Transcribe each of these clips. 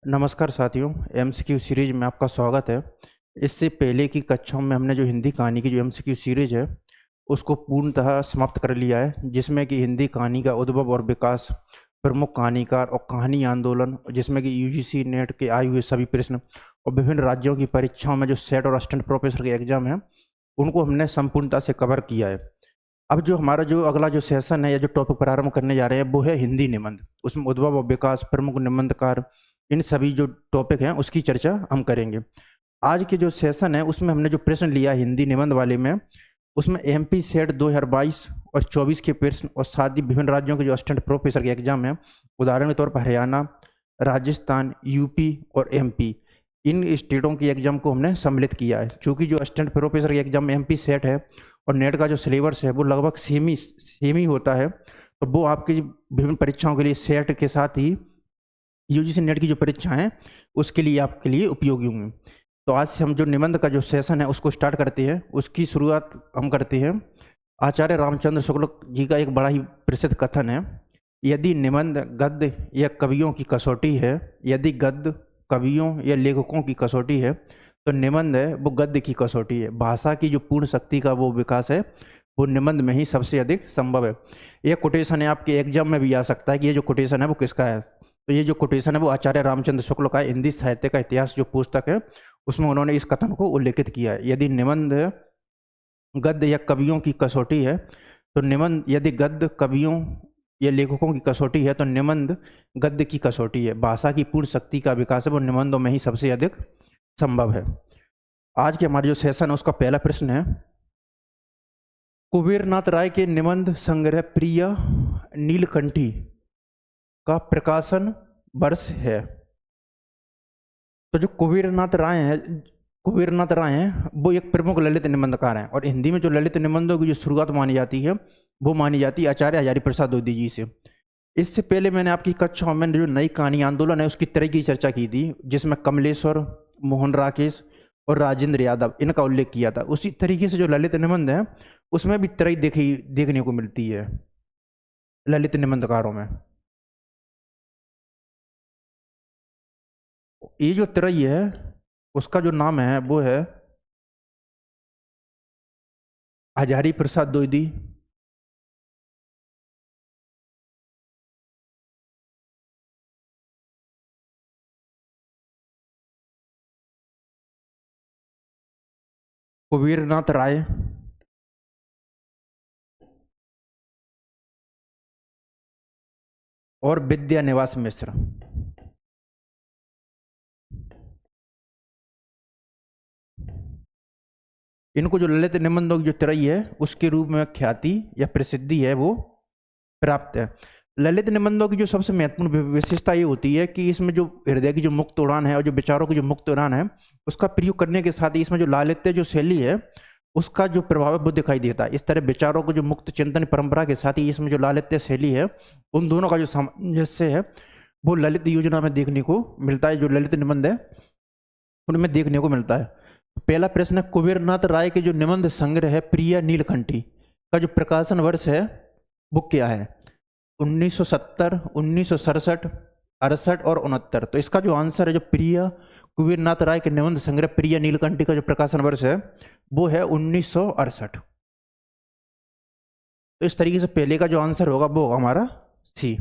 नमस्कार साथियों, MCQ series में आपका स्वागत है। इससे पहले की कक्षाओं में हमने जो हिंदी कहानी की जो एमसीक्यू सीरीज है उसको पूर्णतः समाप्त कर लिया है, जिसमें कि हिंदी कहानी का उद्भव और विकास, प्रमुख कहानीकार और कहानी आंदोलन, जिसमें कि यूजीसी नेट के आए हुए सभी प्रश्न और विभिन्न राज्यों की परीक्षाओं में जो सेट और असिस्टेंट प्रोफेसर के एग्जाम है उनको हमने संपूर्णता से कवर किया है। अब जो हमारा जो अगला जो सेशन है या जो टॉपिक प्रारंभ करने जा रहे हैं वो है हिंदी निबंध। उसमें उद्भव और विकास, प्रमुख निबंधकार, इन सभी जो टॉपिक हैं उसकी चर्चा हम करेंगे। आज के जो सेशन है उसमें हमने जो प्रश्न लिया हिंदी निबंध वाले में, उसमें एमपी सेट 2022 और 24 के प्रश्न और साथ ही विभिन्न राज्यों के जो असिस्टेंट प्रोफेसर के एग्जाम है, उदाहरण के तौर पर हरियाणा, राजस्थान, यूपी और एमपी, इन स्टेटों की एग्जाम को हमने सम्मिलित किया है। चूँकि जो असिस्टेंट प्रोफेसर के एग्जाम में एमपी सेट है और नेट का जो सिलेबस है वो लगभग सेम ही होता है, तो वो आपकी विभिन्न परीक्षाओं के लिए सेट के साथ ही यूजीसी नेट की जो परीक्षा है उसके लिए आपके लिए उपयोगी होंगे। तो आज से हम जो निबंध का जो सेशन है उसको स्टार्ट करते हैं। उसकी शुरुआत हम करते हैं आचार्य रामचंद्र शुक्ल जी का एक बड़ा ही प्रसिद्ध कथन है, यदि निबंध गद्य या कवियों की कसौटी है, यदि गद्य कवियों या लेखकों की कसौटी है तो निबंध है वो गद्य की कसौटी है। भाषा की जो पूर्ण शक्ति का वो विकास है वो निबंध में ही सबसे अधिक संभव है। यह कोटेशन है आपके एग्जाम में भी आ सकता है कि ये जो कोटेशन है वो किसका है। तो ये जो कोटेशन है वो आचार्य रामचंद्र शुक्ल का हिंदी साहित्य का इतिहास जो पुस्तक है उसमें उन्होंने इस कथन को उल्लेखित किया है, यदि निबंध गद्य या कवियों की कसौटी है तो निबंध, यदि गद्य कवियों या लेखकों की कसौटी है तो निबंध गद्य की कसौटी है। भाषा की पूर्ण शक्ति का विकास है वो निबंधों में ही सबसे अधिक संभव है। आज के हमारे जो सेशन है उसका पहला प्रश्न है, कुबेरनाथ राय के निबंध संग्रह प्रिय नीलकंठी का प्रकाशन वर्ष है। तो जो कुबेरनाथ राय हैं वो एक प्रमुख ललित निबंधकार हैं और हिंदी में जो ललित निबंधों की जो शुरुआत मानी जाती है वो मानी जाती है आचार्य हजारी प्रसाद द्विवेदी जी से। इससे पहले मैंने आपकी कक्षाओं में जो नई कहानी आंदोलन है उसकी तरह की चर्चा की थी, जिसमें कमलेश्वर, मोहन राकेश और राजेंद्र यादव इनका उल्लेख किया था। उसी तरीके से जो ललित निबंध है उसमें भी तरह देखने को मिलती है ललित निबंधकारों में। ये जो त्रयी है उसका जो नाम है वो है हजारी प्रसाद द्विवेदी, कुबेरनाथ राय और विद्या निवास मिश्र। इनको जो ललित निबंधों की जो त्रयी है उसके रूप में ख्याति या प्रसिद्धि है वो प्राप्त है। ललित निबंधों की जो सबसे महत्वपूर्ण विशेषता ये होती है कि इसमें जो हृदय की जो मुक्त उड़ान है और जो विचारों की जो मुक्त उड़ान है उसका प्रयोग करने के साथ ही इसमें जो लालित्य जो शैली है उसका जो प्रभाव है वो दिखाई देता है। इस तरह विचारों को जो मुक्त चिंतन परंपरा के साथ ही इसमें जो लालित्य शैली है उन दोनों का जो सामंजस्य है वो ललित योजना में देखने को मिलता है, जो ललित निबंध है उनमें देखने को मिलता है। पहला प्रश्न है, कुबेरनाथ राय के जो निबंध संग्रह है प्रिय नीलकंठी का जो प्रकाशन वर्ष है वो क्या है? 1970, 1967, 68 और 69। तो इसका जो आंसर है जो प्रिय कुबेरनाथ राय के निबंध संग्रह प्रिय नीलकंठी का जो प्रकाशन वर्ष है वो है 1968। तो इस तरीके से पहले का जो आंसर होगा वो होगा हमारा सी।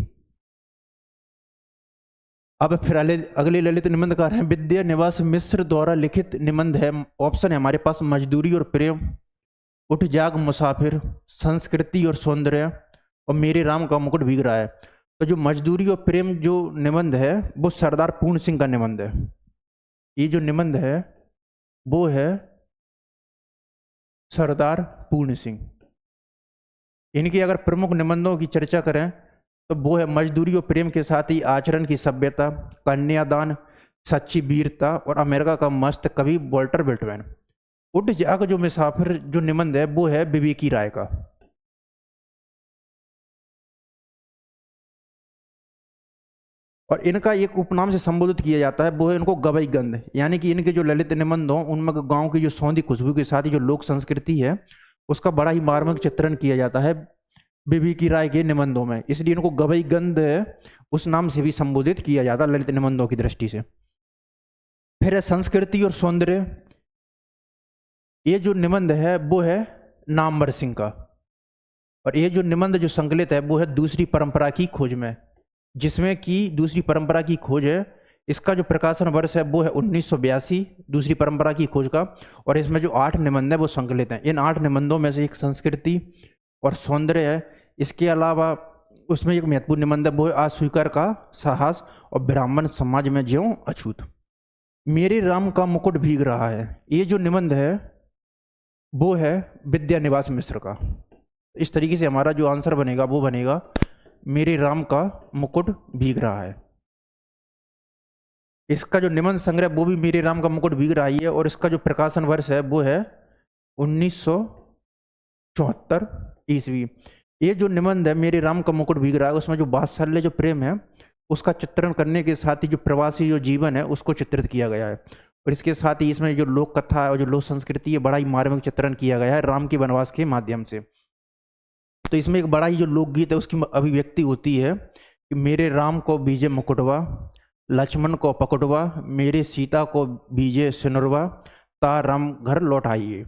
अब फिर अगले ललित निबंधकार हैं विद्या निवास मिश्र द्वारा लिखित निबंध है। ऑप्शन है हमारे पास मजदूरी और प्रेम, उठ जाग मुसाफिर, संस्कृति और सौंदर्य और मेरे राम का मुकुट भीग रहा है। तो जो मजदूरी और प्रेम जो निबंध है वो सरदार पूर्ण सिंह का निबंध है। ये जो निबंध है वो है सरदार पूर्ण सिंह। इनकी अगर प्रमुख निबंधों की चर्चा करें तो वो है मजदूरी और प्रेम के साथ ही आचरण की सभ्यता, कन्यादान, सच्ची वीरता और अमेरिका का मस्त कवि वॉल्टर व्हिटमैन। उठ जाग जो मुसाफिर जो निबंध है वो है विवेकी राय का। और इनका एक उपनाम से संबोधित किया जाता है वो है इनको गवई गंध, यानी कि इनके जो ललित निबंध हो उनमें गांव की जो सौंधी खुशबू के साथ ही जो लोक संस्कृति है उसका बड़ा ही मार्मिक चित्रण किया जाता है बीबी की राय के निबंधों में, इसलिए इनको गवई गंध उस नाम से भी संबोधित किया जाता ललित निबंधों की दृष्टि से। फिर है संस्कृति और सौंदर्य। ये जो निबंध है वो है नामवर सिंह का, और ये जो निबंध जो संकलित है वो है दूसरी परंपरा की खोज में, जिसमें कि दूसरी परंपरा की खोज है। इसका जो प्रकाशन वर्ष है वो है 1982 दूसरी परंपरा की खोज का, और इसमें जो 8 निबंध है वो संकलित हैं। इन 8 निबंधों में से एक संस्कृति और सौंदर्य है। इसके अलावा उसमें एक महत्वपूर्ण निबंध है वो है अस्वीकार का साहस और ब्राह्मण समाज में ज्यों अछूत। मेरे राम का मुकुट भीग रहा है, ये जो निबंध है वो है विद्यानिवास मिश्र का। इस तरीके से हमारा जो आंसर बनेगा वो बनेगा मेरे राम का मुकुट भीग रहा है। इसका जो निबंध संग्रह वो भी मेरे राम का मुकुट भीग रहा है, और इसका जो प्रकाशन वर्ष है वो है 1974 ईस्वी। ये जो निबंध है मेरे राम का मुकुट भीग रहा है, उसमें जो वात्सल्य जो प्रेम है उसका चित्रण करने के साथ ही जो प्रवासी जो जीवन है उसको चित्रित किया गया है, और इसके साथ ही इसमें जो लोक कथा है और जो लोक संस्कृति है बड़ा ही मार्मिक चित्रण किया गया है राम के वनवास के माध्यम से। तो इसमें एक बड़ा ही जो लोकगीत है उसकी अभिव्यक्ति होती है कि मेरे राम को बीजे मुकुटवा, लक्ष्मण को पकड़वा, मेरे सीता को बीजे सिनुरवा, ता राम घर लौट आइए।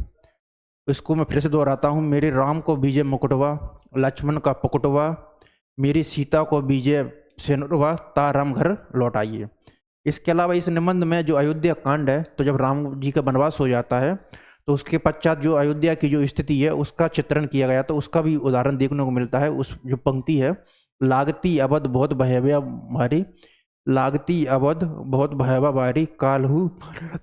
इसको मैं फिर से दोहराता हूँ, मेरे राम को बीजे मुकुटवा, लक्ष्मण का पकड़वा, मेरी सीता को बीजे सिनुरवा, ता राम घर लौट आइए। इसके अलावा इस निबंध में जो अयोध्या कांड है, तो जब राम जी का वनवास हो जाता है तो उसके पश्चात जो अयोध्या की जो स्थिति है उसका चित्रण किया गया, तो उसका भी उदाहरण देखने को मिलता है। उस जो पंक्ति है, लागती अवध बहुत भयावह भारी, लागती अवध बहुत भयावह भारी, कालहू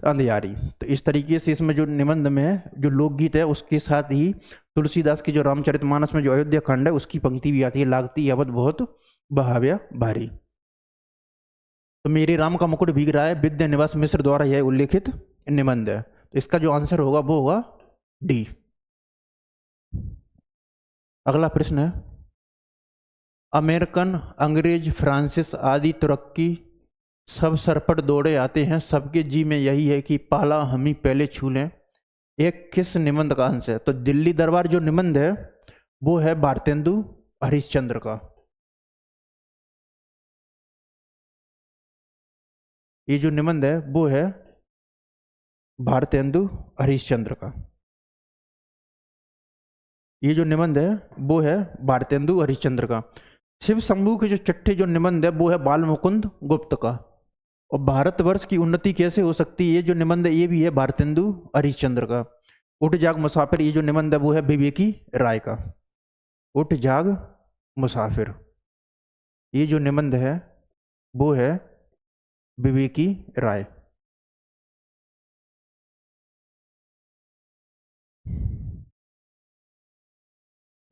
अंधियारी। तो इस तरीके से इसमें जो निबंध में जो लोकगीत है उसके साथ ही तुलसीदास की जो रामचरितमानस में जो अयोध्या कांड है उसकी पंक्ति भी आती है, लागती अवध बहुत भयावह भारी। तो मेरे राम का मुकुट भीग रहा है विद्यानिवास मिश्र द्वारा यह उल्लेखित निबंध है। तो इसका जो आंसर होगा वो होगा डी। अगला प्रश्न है, अमेरिकन, अंग्रेज, फ्रांसिस आदि तुर्की सब सरपट दौड़े आते हैं, सबके जी में यही है कि पाला हम ही पहले छू लें। एक किस निबंध का अंश है? तो दिल्ली दरबार जो निबंध है वो है भारतेंदु हरिश्चंद्र का। ये जो निबंध है वो है भारतेंदु हरिश्चंद्र का। ये जो निबंध है वो है भारतेंदु हरिश्चंद्र का। शिव शंभू के जो छठे जो निबंध है वो है बाल मुकुंद गुप्त का। और भारतवर्ष की उन्नति कैसे हो सकती है, ये जो निबंध है ये भी है भारतेंदु हरिश्चंद्र का। उठ जाग मुसाफिर, ये जो निबंध है वो है विवेकी राय का। उठ जाग मुसाफिर, ये जो निबंध है वो है विवेकी राय।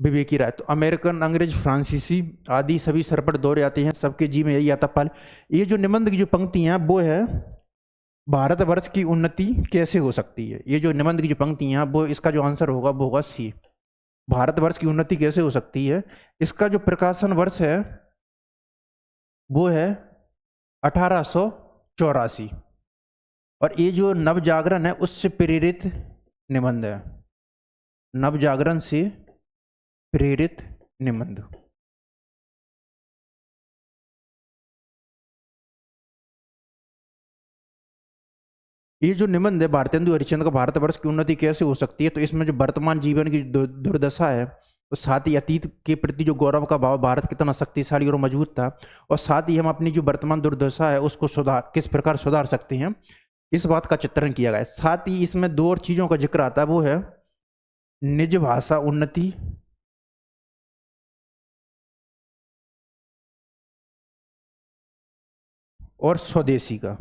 विवेकी राय। तो अमेरिकन, अंग्रेज, फ्रांसीसी आदि सभी सरपट दौरे आते हैं, सबके जी में यही आता पाल। ये जो निबंध की जो पंक्तियां वो है भारतवर्ष की उन्नति कैसे हो सकती है। ये जो निबंध की जो पंक्तियां वो इसका जो आंसर होगा वो होगा सी, भारतवर्ष की उन्नति कैसे हो सकती है। इसका जो प्रकाशन वर्ष है वो है 1884, और ये जो नवजागरण है उससे प्रेरित निबंध है, नवजागरण से प्रेरित निबंध। ये जो निबंध है भारतेंदु हरिश्चंद्र का, भारतवर्ष की उन्नति कैसे हो सकती है, तो इसमें जो वर्तमान जीवन की दुर्दशा है और साथ ही अतीत के प्रति जो गौरव का भाव, भारत कितना शक्तिशाली और मजबूत था, और साथ ही हम अपनी जो वर्तमान दुर्दशा है उसको किस प्रकार सुधार सकते हैं, इस बात का चित्रण किया गया है। साथ ही इसमें 2 और चीजों का जिक्र आता है, वो है निज भाषा उन्नति और स्वदेशी का।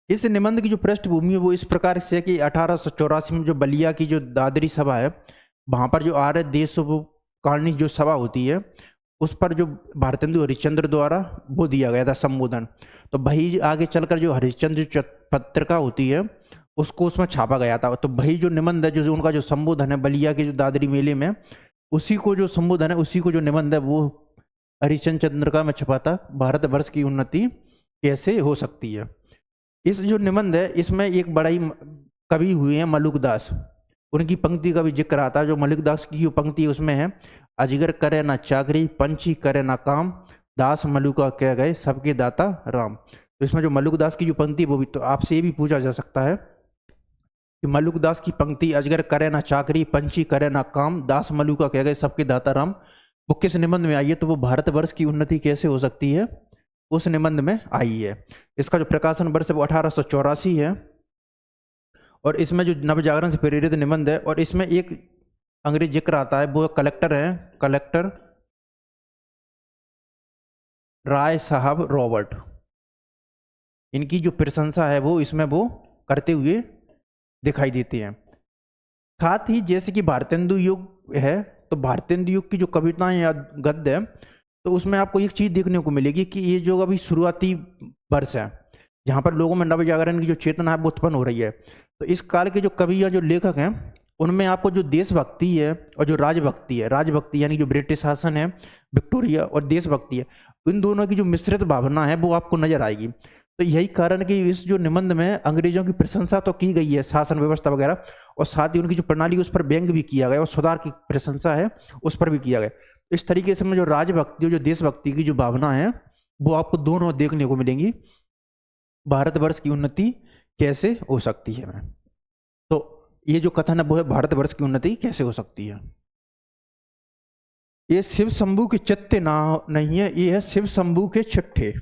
इस निबंध की जो पृष्ठभूमि है वो इस प्रकार से है कि 1884 में जो बलिया की जो दादरी सभा है, वहां पर जो आर्य देश कालनी जो सभा होती है उस पर जो भारतेंदु हरिश्चंद्र द्वारा वो दिया गया था संबोधन। तो वही आगे चलकर जो हरिश्चंद्र पत्रिका होती है उसको उसमें छापा गया था। तो वही जो निबंध है जो उनका जो संबोधन है बलिया के जो दादरी मेले में, उसी को जो संबोधन है, उसी को जो निबंध है वो हरिश्चंद्र का में छपा था, भारतवर्ष की उन्नति कैसे हो सकती है। इस जो निबंध है इसमें एक बड़ा ही कवि हुए हैं मलुकदास, उनकी पंक्ति का भी जिक्र आता है। जो मलुकदास की जो पंक्ति है उसमें है, अजगर करे ना चाकरी, पंछी करे ना काम, दास मलुका कह गए सबके दाता राम। तो इसमें जो मलुकदास की जो पंक्ति वो भी, तो आपसे ये भी पूछा जा सकता है कि मलुकदास की पंक्ति अजगर करे ना चाकरी, पंछी करे ना काम, दास मलुका कह गए सबके दाता राम, वो किस निबंध में आई है? तो वो भारतवर्ष की उन्नति कैसे हो सकती है, उस निबंध में आई है। इसका जो प्रकाशन वर्ष है वो 1884 है, और इसमें जो नवजागरण से प्रेरित निबंध है, और इसमें एक अंग्रेज जिक्र आता है, वो कलेक्टर है, कलेक्टर राय साहब रॉबर्ट। इनकी जो प्रशंसा है वो इसमें वो करते हुए दिखाई देती है। साथ ही जैसे कि भारतेंदु युग है, तो भारतेंदु युग की जो कविताएं या गद्य है, तो उसमें आपको एक चीज देखने को मिलेगी कि ये जो अभी शुरुआती वर्ष है जहाँ पर लोगों में नवजागरण की जो चेतना है वो उत्पन्न हो रही है, तो इस काल के जो कवि या जो लेखक हैं उनमें आपको जो देशभक्ति है और जो राजभक्ति है, राजभक्ति यानी जो ब्रिटिश शासन है विक्टोरिया, और देशभक्ति है, इन दोनों की जो मिश्रित भावना है वो आपको नजर आएगी। तो यही कारण कि इस जो निबंध में अंग्रेजों की प्रशंसा तो की गई है, शासन व्यवस्था वगैरह, और साथ ही उनकी जो प्रणाली उस पर व्यंग भी किया गया, और सुधार की प्रशंसा है उस पर भी किया गया। इस तरीके से में जो राजभक्ति और जो देशभक्ति की जो भावना है वो आपको दोनों देखने को मिलेंगी। भारतवर्ष की उन्नति कैसे हो सकती है, तो ये जो कथन है वो है भारतवर्ष की उन्नति कैसे हो सकती है। ये शिव शंभू के चित्ते ना नहीं है, ये है शिव शंभू के चिट्ठे।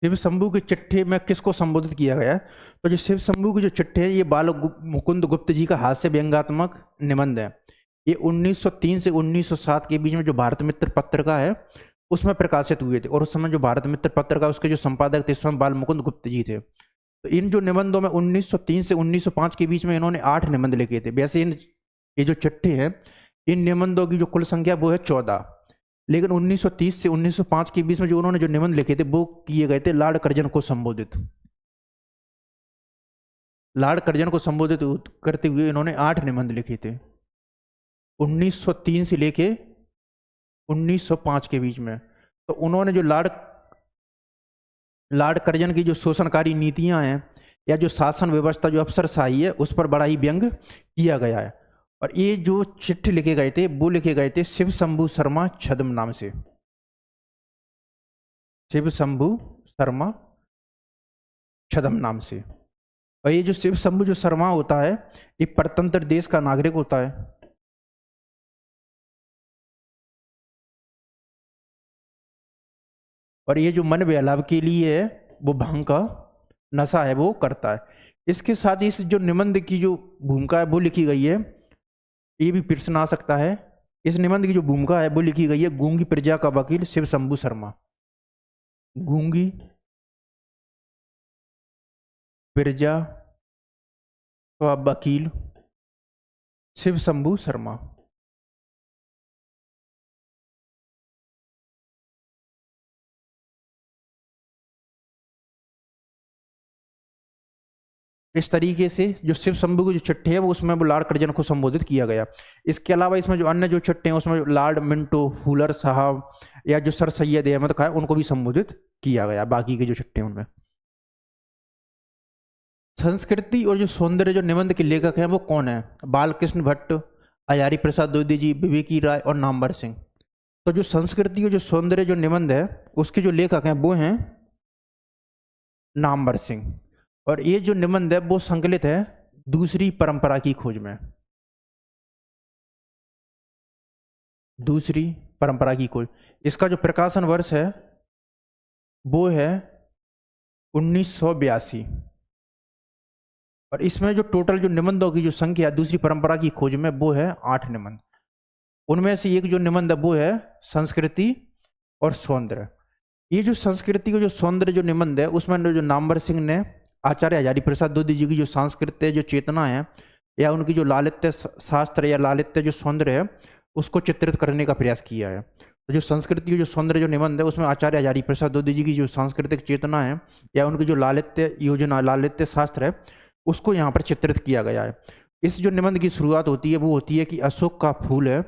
शिव शंभू के चिट्ठे में किसको संबोधित किया गया है? तो जो शिव शंभू के जो चिट्ठे हैं ये बाल मुकुंद गुप्त जी का हास्य व्यंगात्मक निबंध है। ये 1903 से 1907 के बीच में जो भारत मित्र पत्र का है उसमें प्रकाशित हुए थे, और उस समय जो भारत मित्र पत्र का उसके जो संपादक थे स्वयं बाल मुकुंद गुप्त जी थे। तो इन जो निबंधों में 1903 से 1905 के बीच में इन्होंने 8 निबंध लिखे थे। वैसे ये जो चिट्ठे हैं इन निबंधों की जो कुल संख्या वो है 14, लेकिन 1930 से 1905 के बीच में जो उन्होंने जो निबंध लिखे थे वो किए गए थे लॉर्ड कर्जन को संबोधित। लॉर्ड कर्जन को संबोधित करते हुए इन्होंने 8 निबंध लिखे थे 1903 से लेके 1905 के बीच में। तो उन्होंने जो लॉर्ड कर्जन की जो शोषणकारी नीतियां हैं या जो शासन व्यवस्था जो अफसरशाही है उस पर बड़ा ही व्यंग किया गया है। और ये जो चिट्ठी लिखे गए थे वो लिखे गए थे शिव शंभू शर्मा छद्म नाम से, शिव शंभू शर्मा छद्म नाम से। और ये जो शिव शंभू जो शर्मा होता है ये परतंत्र देश का नागरिक होता है। और ये जो मन बहलाव के लिए है वो भांग का नशा है वो करता है। इसके साथ ही इस जो निबंध की जो भूमिका है वो लिखी गई है, ये भी प्रश्न आ सकता है। इस निबंध की जो भूमिका है वो लिखी गई है गूंगी प्रजा का वकील शिव शंभू शर्मा। गूंगी प्रजा का वकील शिव शंभू शर्मा। इस तरीके से जो शिव शंभू की जो चिट्ठी है वो उसमें वो लॉर्ड कर्जन को संबोधित किया गया। इसके अलावा इसमें जो अन्य जो चिट्ठे हैं उसमें लॉर्ड मिंटो फूलर साहब या जो सर सैयद अहमद खान उनको भी संबोधित किया गया। बाकी के जो चिट्ठे हैं उनमें संस्कृति और जो सौंदर्य जो निबंध के लेखक हैं वो कौन है? बालकृष्ण भट्ट, अयारी प्रसाद द्विवेदी जी, विवेकी राय और नामवर सिंह। तो जो संस्कृति और जो सौंदर्य जो निबंध है उसके जो लेखक हैं वो हैं नामवर सिंह। और ये जो निबंध है वो संकलित है दूसरी परंपरा की खोज में। दूसरी परंपरा की खोज, इसका जो प्रकाशन वर्ष है वो है 1982। और इसमें जो टोटल जो निबंधों की जो संख्या दूसरी परंपरा की खोज में वो है 8 निबंध। उनमें से एक जो निबंध है वो है संस्कृति और सौंदर्य। ये जो संस्कृति का जो सौंदर्य जो निबंध है उसमें जो नामवर सिंह ने आचार्य हजारी प्रसाद द्विवेदी जी की जो सांस्कृतिक जो चेतना है या उनकी जो लालित्य शास्त्र या लालित्य जो सौंदर्य है उसको चित्रित करने का प्रयास किया है। तो जो संस्कृति की जो सौंदर्य जो निबंध है उसमें आचार्य हजारी प्रसाद द्विवेदी जी की जो सांस्कृतिक चेतना है या उनकी जो लालित्य योजना लालित्य शास्त्र है उसको यहाँ पर चित्रित किया गया है। इस जो निबंध की शुरुआत होती है वो होती है कि अशोक का फूल है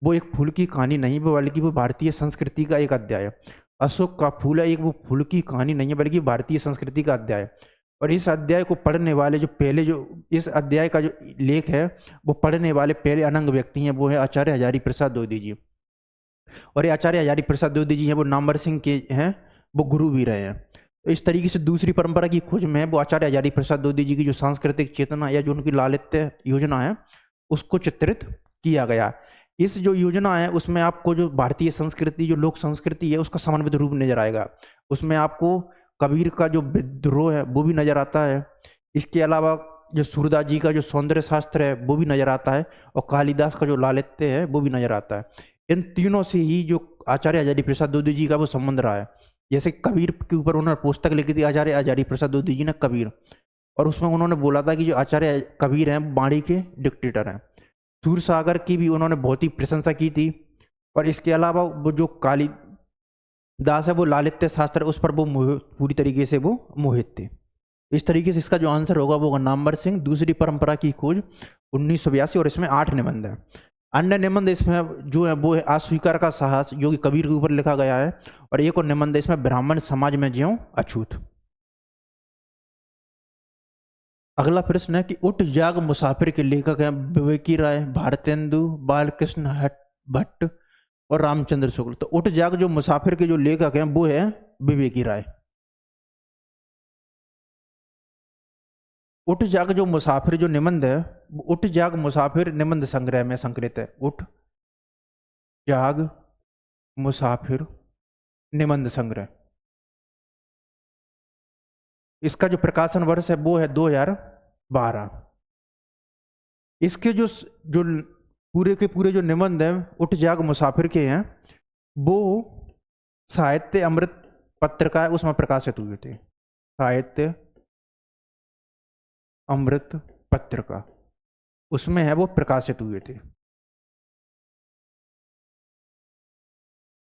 वो एक फूल की कहानी नहीं बल्कि वो भारतीय संस्कृति का एक अध्याय है। अशोक का फूल है, एक वो फूल की कहानी नहीं है बल्कि भारतीय संस्कृति का अध्याय है। और इस अध्याय को पढ़ने वाले जो पहले जो इस अध्याय का जो लेख है वो पढ़ने वाले पहले अनंग व्यक्ति हैं, वो है आचार्य हजारी प्रसाद द्विवेदी जी। और ये आचार्य हजारी प्रसाद द्विवेदी जी हैं, वो नामवर सिंह के हैं, वो गुरु भी रहे हैं। तो इस तरीके से दूसरी परंपरा की खोज में वो आचार्य हजारी प्रसाद द्विवेदी जी की जो सांस्कृतिक चेतना या जो उनकी लालित्य योजना है उसको चित्रित किया गया। इस जो योजना है उसमें आपको जो भारतीय संस्कृति जो लोक संस्कृति है उसका समन्वित रूप नजर आएगा। उसमें आपको कबीर का जो विद्रोह है वो भी नजर आता है। इसके अलावा जो सूरदास जी का जो सौंदर्य शास्त्र है वो भी नजर आता है, और कालिदास का जो लालित्य है वो भी नजर आता है। इन तीनों से ही जो आचार्य हजारी प्रसाद द्विवेदी जी का वो संबंध रहा है। जैसे कबीर के ऊपर उन्होंने पुस्तक लिखी थी आचार्य हजारी प्रसाद द्विवेदी जी ने, कबीर, और उसमें उन्होंने बोला था कि जो आचार्य कबीर हैं बाणी के डिक्टेटर हैं। सूरसागर की भी उन्होंने बहुत ही प्रशंसा की थी। और इसके अलावा वो जो कालिदास है वो लालित्य शास्त्र उस पर वो पूरी तरीके से वो मोहित थे। इस तरीके से इसका जो आंसर होगा वो नामवर सिंह, दूसरी परंपरा की खोज 1982, और इसमें 8 निबंध है। अन्य निबंध इसमें जो है वो है अस्वीकार का साहस, जो कि कबीर के ऊपर लिखा गया है। और एक और निबंध है इसमें ब्राह्मण समाज में ज्यों अछूत। अगला प्रश्न है कि उठ जाग मुसाफिर के लेखक हैं विवेकी राय, भारतेंदु, बालकृष्ण भट्ट और रामचंद्र शुक्ल। तो उठ जाग जो मुसाफिर के जो लेखक हैं वो है विवेकी राय। उठ जाग जो मुसाफिर जो निबंध है, उठ जाग मुसाफिर निबंध संग्रह में संकलित है। उठ जाग मुसाफिर निबंध संग्रह, इसका जो प्रकाशन वर्ष है वो है 2012। इसके जो जो पूरे के पूरे जो निबंध हैं उठ जाग मुसाफिर के हैं वो साहित्य अमृत पत्रिका उसमें प्रकाशित हुए थे। साहित्य अमृत पत्रिका उसमें है वो प्रकाशित हुए थे।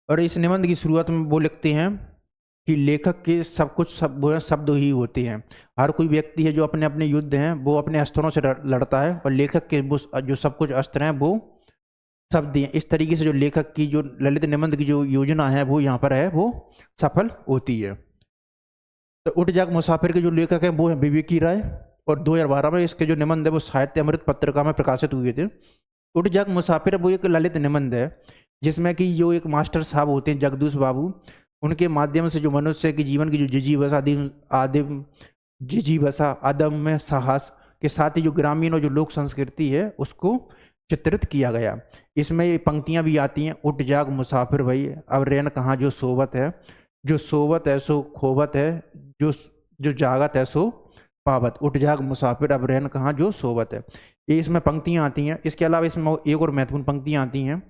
और इस निबंध की शुरुआत में वो लिखते हैं कि लेखक के सब कुछ शब्द ही होते हैं। हर कोई व्यक्ति है जो अपने अपने युद्ध हैं वो अपने अस्त्रों से लड़ता है, और लेखक के वो जो सब कुछ अस्त्र हैं वो शब्द हैं। इस तरीके से जो लेखक की जो ललित निबंध की जो योजना है वो यहाँ पर है वो सफल होती है। तो उठ जाग मुसाफिर के जो लेखक हैं वो है विवेकी राय, और 2012 में इसके जो निबंध है वो साहित्य अमृत पत्रिका में प्रकाशित हुए थे। उठ जाग मुसाफिर वो एक ललित निबंध है जिसमें कि जो एक मास्टर साहब होते हैं जगदूश बाबू, उनके माध्यम से जो मनुष्य के जीवन की जो जिजीवसा आदिम जिजीवसा आदम में साहस के साथ ही जो ग्रामीण और जो लोक संस्कृति है उसको चित्रित किया गया। इसमें ये पंक्तियां भी आती हैं, उठ जाग मुसाफिर भाई अब रैन कहाँ जो सोवत है, जो सोवत है सो खोवत है, जो जो जागत है सो पावत। उठ जाग मुसाफिर अब रैन कहाँ जो सोवत है, ये इसमें पंक्तियां आती हैं। इसके अलावा इसमें एक और महत्वपूर्ण पंक्तियां आती हैं,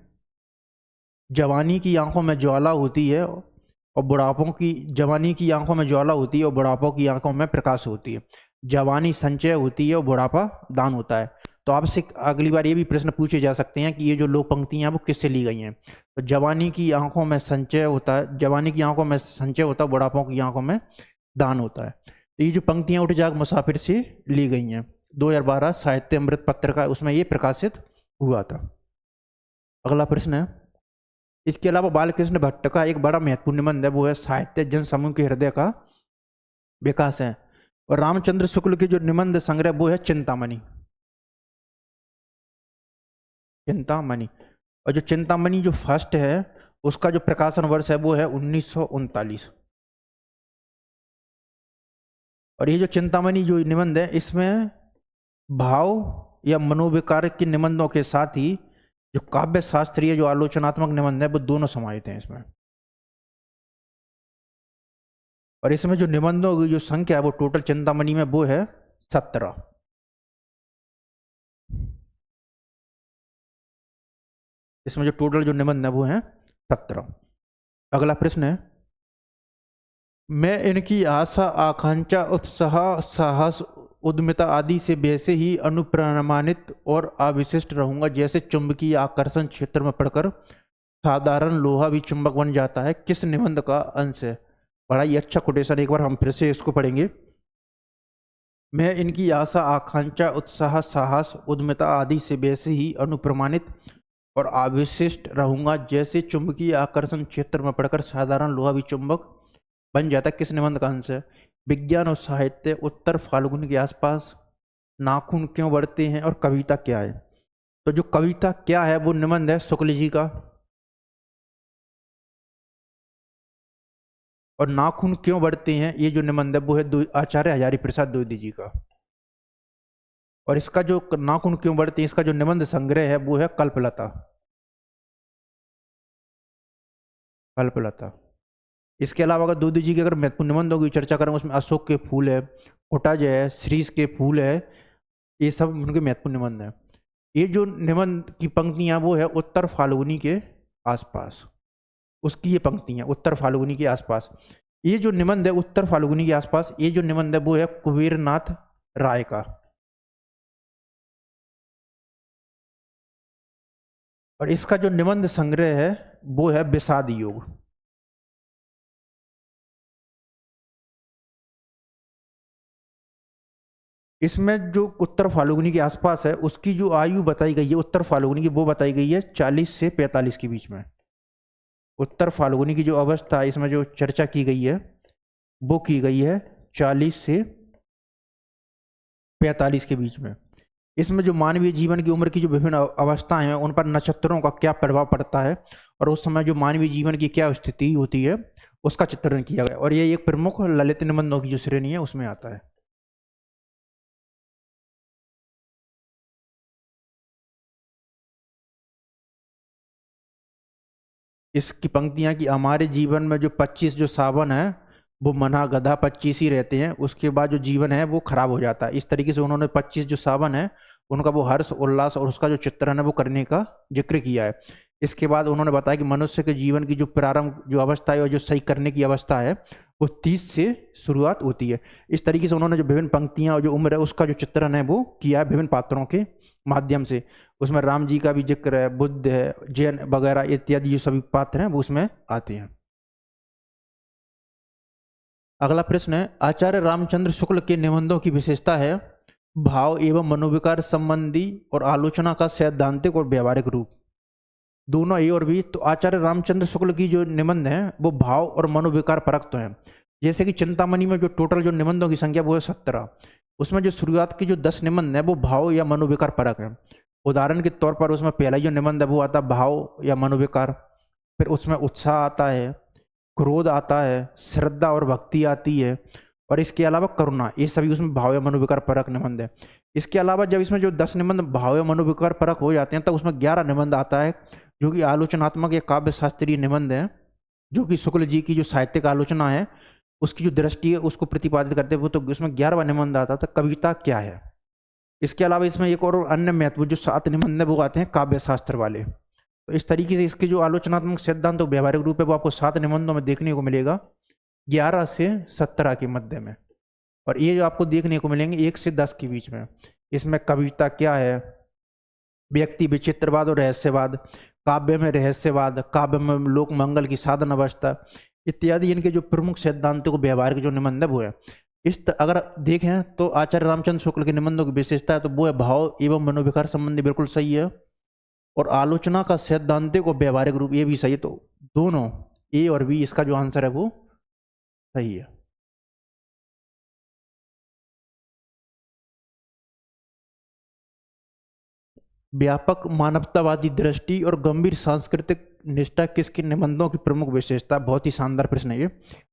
जवानी की आंखों में ज्वाला होती है और बुढ़ापों की जवानी की आंखों में ज्वाला होती है और बुढ़ापों की आंखों में प्रकाश होती है। जवानी संचय होती है और बुढ़ापा दान होता है। तो आपसे अगली बार ये भी प्रश्न पूछे जा सकते हैं कि ये जो लोक पंक्तियां वो किससे ली गई हैं। तो जवानी की आंखों में संचय होता है, जवानी की आंखों में संचय होता है, बुढ़ापों की आंखों में दान होता है। तो ये जो पंक्तियां उठ जाग मुसाफिर से ली गई हैं, 2012 साहित्य अमृत पत्रिका उसमें ये प्रकाशित हुआ था। अगला प्रश्न है, इसके अलावा बालकृष्ण भट्ट का एक बड़ा महत्वपूर्ण निबंध है वो है साहित्य जन समूह के हृदय का विकास है। और रामचंद्र शुक्ल के जो निबंध संग्रह वो है चिंतामणि। चिंतामणि, और जो चिंतामणि जो फर्स्ट है उसका जो प्रकाशन वर्ष है वो है 1939। और ये जो चिंतामणि जो निबंध है इसमें भाव या मनोविकार के निबंधों के साथ ही जो काव्य शास्त्रीय जो आलोचनात्मक निबंध है वो दोनों समाहित हैं इसमें। और इसमें जो निबंधों की जो संख्या है वो टोटल चिंतामणि में वो है 17। इसमें जो टोटल जो निबंध है वो है 17। अगला प्रश्न है, मैं इनकी आशा आकांक्षा उत्साह साहस उद्यमिता आदि से वैसे ही अनुप्रमाणित और अविशिष्ट रहूंगा जैसे चुंबकीय आकर्षण क्षेत्र में पड़कर साधारण लोहा भी चुंबक बन जाता है। किस निबंध का अंश है? बड़ा ही अच्छा कोटेशन, एक बार हम फिर से इसको पढ़ेंगे। मैं इनकी आशा आकांक्षा उत्साह साहस उद्यमिता आदि से वैसे ही अनुप्रमाणित और अवशिष्ट रहूंगा जैसे चुंबकीय आकर्षण क्षेत्र में पड़कर साधारण लोहा भी चुंबक बन जाता है। किस निबंध का अंश है? विज्ञान और साहित्य, उत्तर फाल्गुनी के आसपास, नाखून क्यों बढ़ते हैं, और कविता क्या है? तो जो कविता क्या है वो निबंध है शुक्ल जी का, और नाखून क्यों बढ़ते हैं ये जो निबंध है वो है आचार्य हजारी प्रसाद द्विवेदी जी का। और इसका जो नाखून क्यों बढ़ते हैं इसका जो निबंध संग्रह है वो है कल्पलता। कल्पलता। इसके अलावा अगर द्विवेदी जी के अगर महत्वपूर्ण निबंधों की चर्चा करें उसमें अशोक के फूल है, कुटज है, श्रीष के फूल है, ये सब उनके महत्वपूर्ण निबंध है। ये जो निबंध की पंक्तियां वो है उत्तर फाल्गुनी के आसपास, उसकी ये पंक्तियां उत्तर फाल्गुनी के आसपास। ये जो निबंध है उत्तर फाल्गुनी के आसपास, ये जो निबंध है वो है कुबेरनाथ राय का। और इसका जो निबंध संग्रह है वो है विषाद योग। इसमें जो उत्तर फाल्गुनी के आसपास है उसकी जो आयु बताई गई है उत्तर फाल्गुनी की, वो बताई गई है 40 से 45 के बीच में। उत्तर फाल्गुनी की जो अवस्था है इसमें जो चर्चा की गई है वो की गई है 40 से 45 के बीच में। इसमें जो मानवीय जीवन की उम्र की जो विभिन्न अवस्थाएं हैं उन पर नक्षत्रों का क्या प्रभाव पड़ता है और उस समय जो मानवीय जीवन की क्या स्थिति होती है उसका चित्रण किया गया। और ये एक प्रमुख ललित निबंधों की जो श्रेणी है उसमें आता है। इसकी पंक्तियां कि हमारे जीवन में जो 25 जो सावन है वो मना गधा 25 ही रहते हैं, उसके बाद जो जीवन है वो खराब हो जाता है। इस तरीके से उन्होंने 25 जो सावन है उनका वो हर्ष उल्लास और उसका जो चित्रण है वो करने का जिक्र किया है। इसके बाद उन्होंने बताया कि मनुष्य के जीवन की जो प्रारंभ जो अवस्था है और जो सही करने की अवस्था है वो 30 से शुरुआत होती है। इस तरीके से उन्होंने जो विभिन्न पंक्तियां और जो उम्र है उसका जो चित्रण है वो किया है विभिन्न पात्रों के माध्यम से। उसमें राम जी का भी जिक्र है, बुद्ध है, जैन वगैरह इत्यादि जो सभी पात्र हैं वो उसमें आते हैं। अगला प्रश्न है आचार्य रामचंद्र शुक्ल के निबंधों की विशेषता है भाव एवं मनोविकार संबंधी और आलोचना का सैद्धांतिक और व्यवहारिक रूप, दोनों ए और बी। तो आचार्य रामचंद्र शुक्ल की जो निबंध है वो भाव और मनोविकार परक तो है। जैसे कि चिंतामणि में जो टोटल जो निबंधों की संख्या वो है 17, उसमें जो शुरुआत की जो 10 निबंध है वो भाव या मनोविकार परक है। उदाहरण के तौर पर उसमें पहला जो निबंध है वो आता है भाव या मनोविकार, फिर उसमें उत्साह आता है, क्रोध आता है, श्रद्धा और भक्ति आती है, और इसके अलावा करुणा, ये सभी उसमें भाव या मनोविकार परक निबंध है। इसके अलावा जब इसमें जो 10 निबंध भाव या मनोविकार परक हो जाते हैं तब उसमें 11 निबंध आता है जो कि आलोचनात्मक या काव्य शास्त्रीय निबंध है, जो कि शुक्ल जी की जो साहित्यिक आलोचना है उसकी जो दृष्टि है उसको प्रतिपादित करते हुए। तो उसमें 11वां निबंध आता था कविता क्या है। इसके अलावा इसमें एक और अन्य महत्व जो 7 निबंध है वो आते हैं काव्य शास्त्र वाले। तो इस तरीके से इसके जो आलोचनात्मक सिद्धांत और व्यवहारिक रूप है वो आपको 7 निबंधों में देखने को मिलेगा, 11 से 17 के मध्य में। और ये जो आपको देखने को मिलेंगे 1 से 10 के बीच में। इसमें कविता क्या है, व्यक्ति विचित्रवाद और रहस्यवाद, काव्य में रहस्यवाद, काव्य में लोक मंगल की साधन अवस्था इत्यादि इनके जो प्रमुख सिद्धांतों को व्यवहारिक जो निबंध है वो है। अगर देखें तो आचार्य रामचंद्र शुक्ल के निबंधों की विशेषता है तो वो है भाव एवं मनोविकार संबंधी, बिल्कुल सही है, और आलोचना का सैद्धांतिक और व्यवहारिक रूप ये भी सही है। तो दोनों ए और बी इसका जो आंसर है वो सही है। व्यापक मानवतावादी दृष्टि और गंभीर सांस्कृतिक निष्ठा किसके निबंधों की प्रमुख विशेषता? बहुत ही शानदार प्रश्न है ये।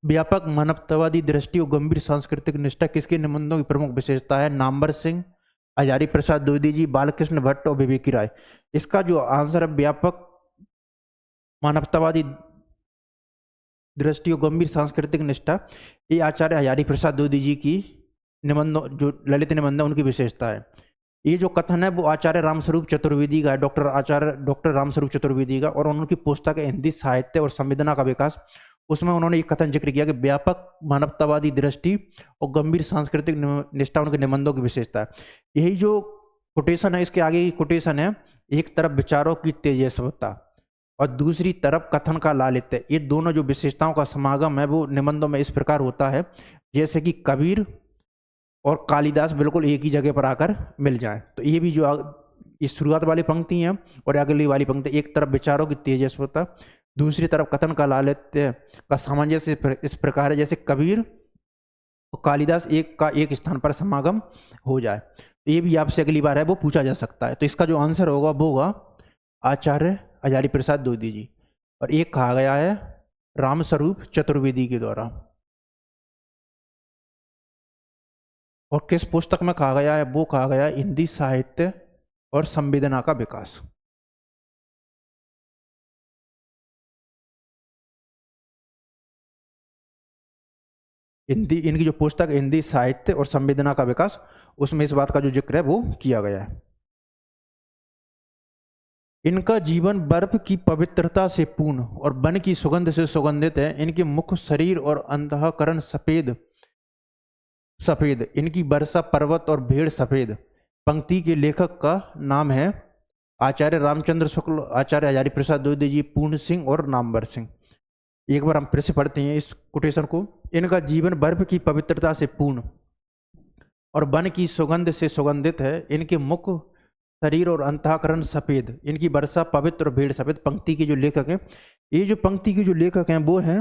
व्यापक मानवतावादी दृष्टि और गंभीर सांस्कृतिक निष्ठा किसके निबंधों की प्रमुख विशेषता है? नामवर सिंह, हजारी प्रसाद द्विवेदी जी, बालकृष्ण भट्ट और विवेकी राय। इसका जो आंसर है व्यापक मानवतावादी दृष्टि और गंभीर सांस्कृतिक निष्ठा, ये आचार्य हजारी प्रसाद द्विवेदी जी की निबंधों जो ललित निबंध है उनकी विशेषता है। ये जो कथन है वो आचार्य रामस्वरूप चतुर्वेदी का है, डॉक्टर रामस्वरूप चतुर्वेदी का, और उनकी पुस्तक है हिंदी साहित्य और संवेदना का विकास। उसमें उन्होंने एक कथन जिक्र किया कि व्यापक मानवतावादी दृष्टि और गंभीर सांस्कृतिक निष्ठा उनके निबंधों की विशेषता है। यही जो कोटेशन है इसके आगे की कोटेशन है, एक तरफ विचारों की तेजस्वता और दूसरी तरफ कथन का लालित्य, ये दोनों जो विशेषताओं का समागम है वो निबंधों में इस प्रकार होता है जैसे कि कबीर और कालिदास बिल्कुल एक ही जगह पर आकर मिल जाए। तो ये भी जो ये शुरुआत वाली पंक्ति है और अगली वाली पंक्ति, एक तरफ विचारों की तेजस्विता, दूसरी तरफ कथन का लालित्य का सामंजस्य इस प्रकार है जैसे कबीर और कालिदास एक का एक स्थान पर समागम हो जाए। तो ये भी आपसे अगली बार है वो पूछा जा सकता है। तो इसका जो आंसर होगा वो होगा आचार्य हजारी प्रसाद द्विवेदी जी, और एक कहा गया है रामस्वरूप चतुर्वेदी के द्वारा। और किस पुस्तक में कहा गया है, वो कहा गया है हिंदी साहित्य और संवेदना का विकास। हिंदी, इनकी जो पुस्तक हिंदी साहित्य और संवेदना का विकास, उसमें इस बात का जो जिक्र है वो किया गया है। इनका जीवन बर्फ की पवित्रता से पूर्ण और वन की सुगंध से सुगंधित है। इनके मुख, शरीर और अंतःकरण सफेद सफेद, इनकी वर्षा पर्वत और भेड़ सफेद। पंक्ति के लेखक का नाम है आचार्य रामचंद्र शुक्ल, आचार्य हजारी प्रसाद द्विवेदी जी, पूर्ण सिंह और नामवर सिंह। एक बार हम फिर से पढ़ते हैं इस कोटेशन को। इनका जीवन बर्फ की पवित्रता से पूर्ण और वन की सुगंध से सुगंधित है। इनके मुख, शरीर और अंतःकरण सफेद, इनकी वर्षा पवित्र और भेड़ सफेद। पंक्ति के जो लेखक हैं, ये जो पंक्ति के जो लेखक हैं वो हैं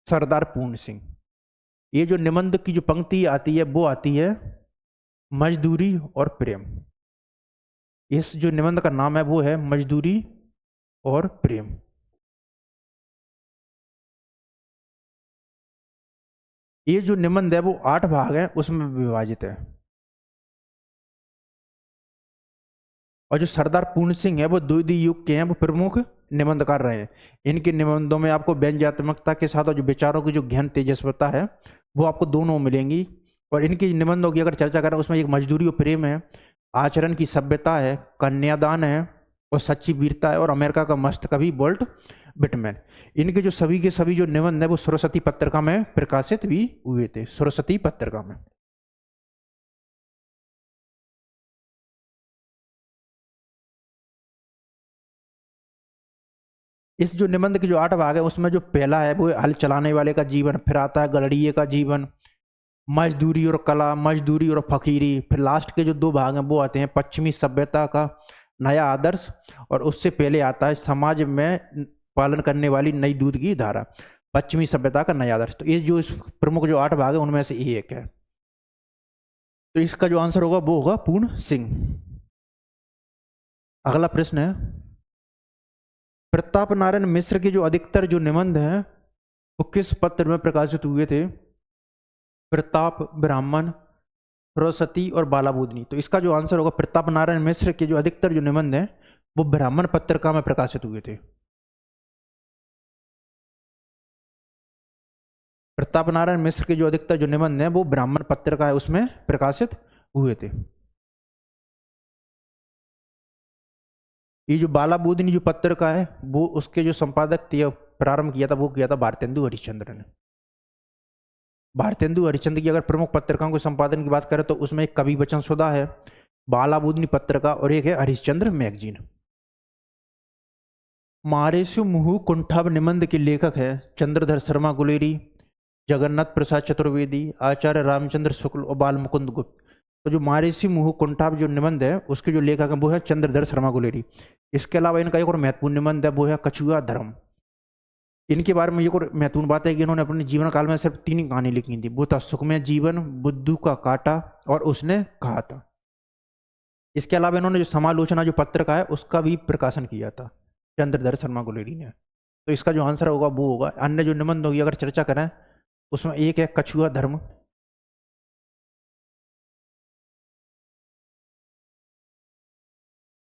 सरदार पूर्ण सिंह। ये जो निबंध की जो पंक्ति आती है वो आती है मजदूरी और प्रेम। इस जो निबंध का नाम है वो है मजदूरी और प्रेम। ये जो निबंध है वो 8 भाग है, उसमें विभाजित है। और जो सरदार पूर्ण सिंह है वो द्विवेदी युग के हैं, वो प्रमुख निबंधकार रहे हैं। इनके निबंधों में आपको व्यंग्यात्मकता के साथ और जो विचारों की जो गहन तेजस्विता है वो आपको दोनों मिलेंगी। और इनके निबंधों की अगर चर्चा करें, उसमें एक मजदूरी और प्रेम है, आचरण की सभ्यता है, कन्यादान है और सच्ची वीरता है, और अमेरिका का मस्त कवि वॉल्ट विटमैन। इनके जो सभी के सभी जो निबंध है वो सरस्वती पत्रिका में प्रकाशित भी हुए थे, सरस्वती पत्रिका में। इस जो निबंध के जो 8 भाग है उसमें जो पहला है वो हल चलाने वाले का जीवन, फिर आता है गड़ड़िए का जीवन, मजदूरी और कला, मजदूरी और फकीरी, फिर लास्ट के जो 2 भाग हैं वो आते हैं पश्चिमी सभ्यता का नया आदर्श, और उससे पहले आता है समाज में पालन करने वाली नई दूध की धारा। पश्चिमी सभ्यता का नया आदर्श, तो ये जो इस प्रमुख जो 8 भाग है उनमें से ये एक है। तो इसका जो आंसर होगा वो होगा पूर्ण सिंह। अगला प्रश्न है, प्रताप नारायण मिश्र के जो अधिकतर जो निबंध हैं वो किस पत्र में प्रकाशित हुए थे? प्रताप, ब्राह्मण, सरस्वती और बालाबोधनी। तो इसका जो आंसर होगा प्रताप नारायण मिश्र के जो अधिकतर जो निबंध हैं वो ब्राह्मण पत्रिका में प्रकाशित हुए थे। प्रताप नारायण मिश्र के जो अधिकतर जो निबंध हैं वो ब्राह्मण पत्रिका है उसमें प्रकाशित हुए थे। ये जो बालाबोधनी जो पत्रिका है वो उसके जो संपादक थे, प्रारंभ किया था वो किया था भारतेंदु हरिश्चंद्र ने। भारतेंदु हरिश्चंद्र की अगर प्रमुख पत्रिकाओं के संपादन की बात करें तो उसमें एक कवि वचन सुधा है, बालाबोधनी पत्रिका, और एक है हरिश्चंद्र मैगजीन। मारेसु मुहु कुंठाभ निबंध के लेखक है चंद्रधर शर्मा गुलेरी, जगन्नाथ प्रसाद चतुर्वेदी, आचार्य रामचंद्र शुक्ल और बाल मुकुंद गुप्त। तो जो मारेसी मुहु कुंठाभ जो निबंध है उसके जो लेखक है वो है चंद्रधर शर्मा गुलेरी। इसके अलावा इनका एक और महत्वपूर्ण निबंध है वो है कछुआ धर्म। इनके बारे में एक और महत्वपूर्ण बात है कि इन्होंने अपने जीवन काल में सिर्फ 3 ही कहानी लिखी थी, वो था सुखमय जीवन, बुद्धू का कांटा और उसने कहा था। इसके अलावा इन्होंने जो समालोचना जो पत्रिका है उसका भी प्रकाशन किया था चंद्रधर शर्मा गुलेरी ने। तो इसका जो आंसर होगा वो होगा, अन्य जो निबंध होगी अगर चर्चा करें उसमें एक है कछुआ धर्म,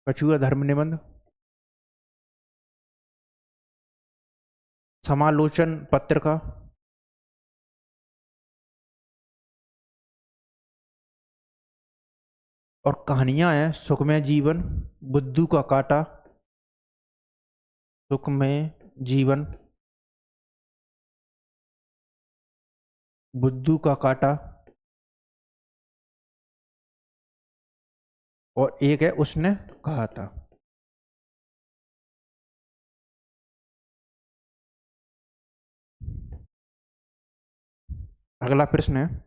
कछुआ धर्म निबंध, समालोचन पत्रिका, और कहानियां हैं सुखमय जीवन, बुद्धू का कांटा, सुखमय जीवन, बुद्धू का कांटा, और एक है उसने कहा था। अगला प्रश्न है,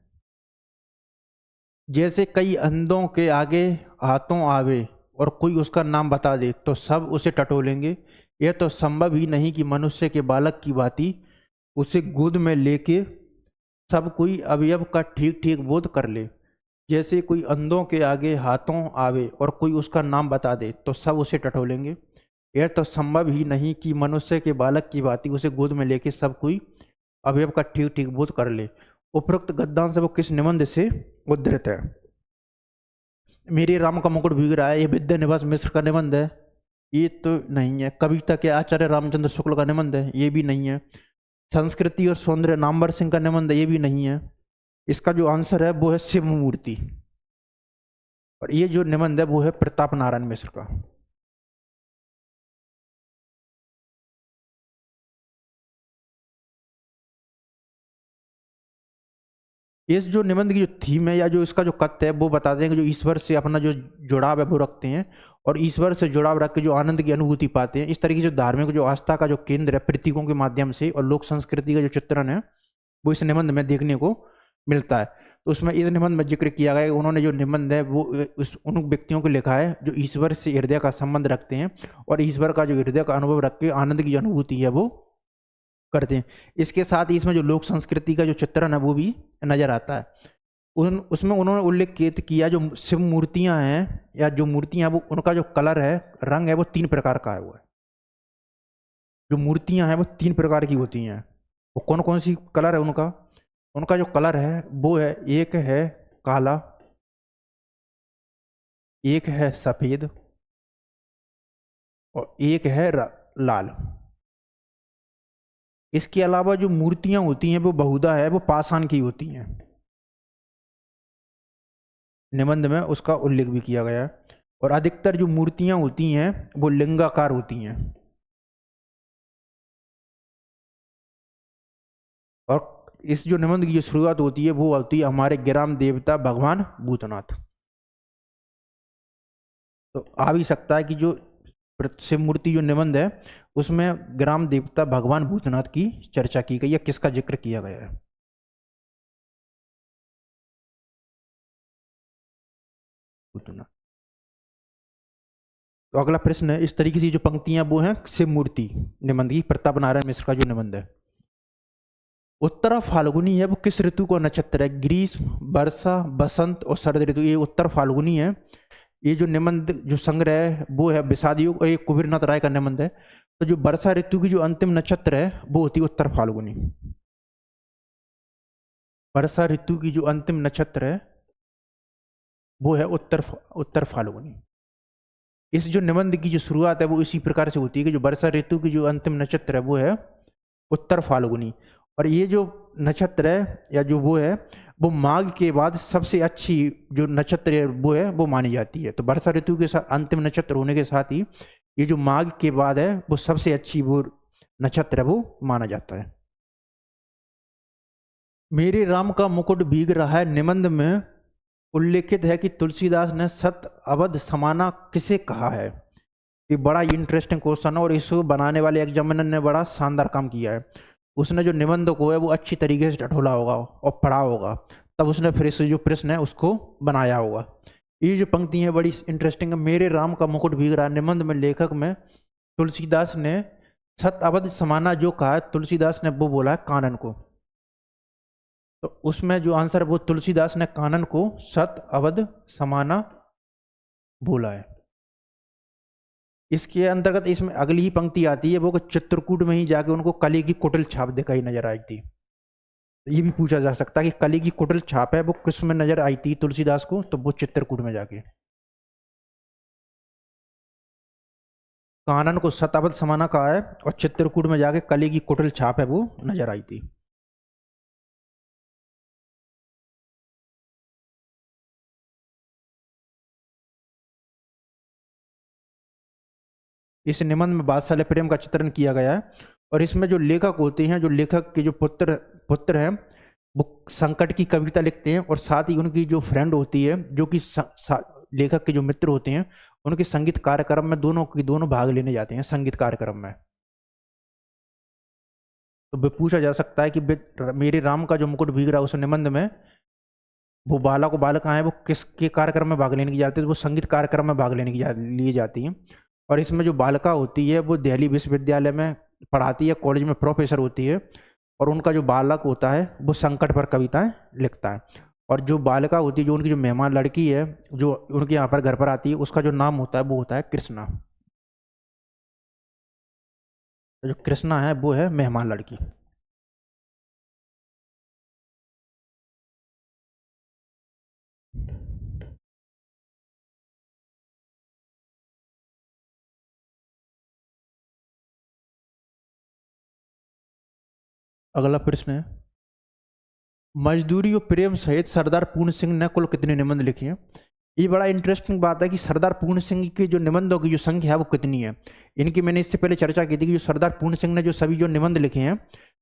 जैसे कई अंधों के आगे हाथों आवे और कोई उसका नाम बता दे तो सब उसे टटोलेंगे। यह तो संभव ही नहीं कि मनुष्य के बालक की भांति उसे गोद में लेके सब कोई अवयव का ठीक ठीक बोध कर ले। जैसे कोई अंधों के आगे हाथों आवे और कोई उसका नाम बता दे तो सब उसे टटोलेंगे। यह तो संभव ही नहीं कि मनुष्य के बालक की भांति उसे गोद में लेके सब कोई अवयव का ठीक ठीक बोध कर ले। उपरोक्त गद्यांश वो किस निबंध से उद्धृत है? मेरे राम का मुकुट भीग रहा है, ये विद्यानिवास मिश्र का निबंध है। ये तो नहीं है। कविता के आचार्य रामचंद्र शुक्ल का निबंध है, ये भी नहीं है। संस्कृति और सौंदर्य नामवर सिंह का निबंध है, ये भी नहीं है। इसका जो आंसर है वो है शिव मूर्ति, और ये जो निबंध है वो है प्रताप नारायण मिश्र का। इस जो निबंध की जो थीम है या जो इसका जो कथ्य है वो बता देंगे जो ईश्वर से अपना जो जुड़ाव है वो रखते हैं, और ईश्वर से जुड़ाव रख के जो आनंद की अनुभूति पाते हैं। इस तरीके से धार्मिक जो आस्था का जो केंद्र है प्रतीकों के माध्यम से और लोक संस्कृति का जो चित्रण है वो इस निबंध में देखने को मिलता है। तो उसमें इस निबंध में जिक्र किया गया है, उन्होंने जो निबंध है वो उन व्यक्तियों को लिखा है जो ईश्वर से हृदय का संबंध रखते हैं और ईश्वर का जो हृदय का अनुभव रख के आनंद की अनुभूति है वो करते हैं। इसके साथ ही इसमें जो लोक संस्कृति का जो चित्रण है वो भी नजर आता है। उसमें उन्होंने उल्लेख किया जो शिव मूर्तियां हैं या जो मूर्तियां वो उनका जो कलर है, रंग है, वो 3 प्रकार का है। वो है जो मूर्तियां हैं वो 3 प्रकार की होती हैं। वो कौन कौन सी कलर है उनका? उनका जो कलर है वो है, एक है काला, एक है सफेद और एक है लाल। इसके अलावा जो मूर्तियां होती हैं वो बहुधा है वो पाषाण की होती हैं। निबंध में उसका उल्लेख भी किया गया है। और अधिकतर जो मूर्तियां होती हैं वो लिंगाकार होती हैं। और इस जो निबंध की जो शुरुआत होती है वो होती है हमारे ग्राम देवता भगवान भूतनाथ। तो आ भी सकता है कि जो शिव मूर्ति जो निबंध है उसमें ग्राम देवता भगवान भूतनाथ की चर्चा की गई है, किसका जिक्र किया गया है? भूतनाथ। तो अगला प्रश्न है, इस तरीके से जो पंक्तियां वो हैं शिव मूर्ति निबंध की, प्रताप नारायण मिश्र का जो निबंध है। उत्तरा फाल्गुनी है वो किस ऋतु का नक्षत्र है? ग्रीष्म, वर्षा, बसंत और शरद ऋतु। ये उत्तर फाल्गुनी है। ये जो निबंध जो संग्रह है वो है विषाद युग और ये कुबेरनाथ राय का निबंध है। तो जो वर्षा ऋतु की जो अंतिम नक्षत्र है वो होती है उत्तर फाल्गुनी। वर्षा ऋतु की जो अंतिम नक्षत्र है वो है उत्तर फाल्गुनी। इस जो निबंध की जो शुरुआत है वो इसी प्रकार से होती है कि जो वर्षा ऋतु की जो अंतिम नक्षत्र है वो है उत्तर फाल्गुनी। और ये जो नक्षत्र है या जो वो है वो माघ के बाद सबसे अच्छी जो नक्षत्र है वो मानी जाती है। तो वर्षा ऋतु के साथ अंतिम नक्षत्र होने के साथ ही ये जो माघ के बाद है वो सबसे अच्छी वो नक्षत्र है वो माना जाता है। मेरे राम का मुकुट भीग रहा है निबंध में उल्लेखित है कि तुलसीदास ने सत अवध समाना किसे कहा है? ये बड़ा इंटरेस्टिंग क्वेश्चन है और इसको बनाने वाले एग्जामिनर ने बड़ा शानदार काम किया है। उसने जो निबंध को है वो अच्छी तरीके से टटोला होगा और पढ़ा होगा, तब उसने फिर इस जो प्रश्न है उसको बनाया होगा। ये जो पंक्ति है बड़ी इंटरेस्टिंग है। मेरे राम का मुकुट भीग रहा निबंध में लेखक में तुलसीदास ने सत अवध समाना जो कहा है, तुलसीदास ने वो बोला है कानन को। तो उसमें जो आंसर वो तुलसीदास ने कानन को सत अवध समाना बोला है। इसके अंतर्गत इसमें अगली ही पंक्ति आती है वो चित्रकूट में ही जाके उनको कली की कुटिल छाप दिखाई नजर आई थी। ये भी पूछा जा सकता है कि कली की कुटिल छाप है वो किस में नजर आई थी तुलसीदास को? तो वो चित्रकूट में जाके। कानन को सत अवध समाना कहा है और चित्रकूट में जाके कली की कुटिल छाप है वो नजर आई थी। इस निबंध में बादशाह प्रेम का चित्रण किया गया है और इसमें जो लेखक होते हैं, जो लेखक के जो पुत्र हैं वो संकट की कविता लिखते हैं और साथ ही उनकी जो फ्रेंड होती है जो कि लेखक के जो मित्र होते हैं उनके संगीत कार्यक्रम में दोनों भाग लेने जाते हैं संगीत कार्यक्रम में। तो पूछा जा सकता है कि मेरे राम का जो मुकुट भीग रहा उस निबंध में वो बालक और बालिकाएं हैं वो किसके कार्यक्रम में भाग लेने की जाती है, तो वो संगीत कार्यक्रम में भाग लेने की लिए जाती हैं। और इसमें जो बालिका होती है वो दिल्ली विश्वविद्यालय में पढ़ाती है, कॉलेज में प्रोफेसर होती है। और उनका जो बालक होता है वो संकट पर कविताएं लिखता है। और जो बालिका होती है, जो उनकी जो मेहमान लड़की है जो उनके यहाँ पर घर पर आती है, उसका जो नाम होता है वो होता है कृष्णा। तो जो कृष्णा है वो है मेहमान लड़की। अगला प्रश्न है, मजदूरी और प्रेम सहित सरदार पूर्ण सिंह ने कुल कितने निबंध लिखे हैं? ये बड़ा इंटरेस्टिंग बात है कि सरदार पूर्ण सिंह की जो निबंधों की जो संख्या है वो कितनी है। इनकी मैंने इससे पहले चर्चा की थी कि जो सरदार पूर्ण सिंह ने जो सभी जो निबंध लिखे हैं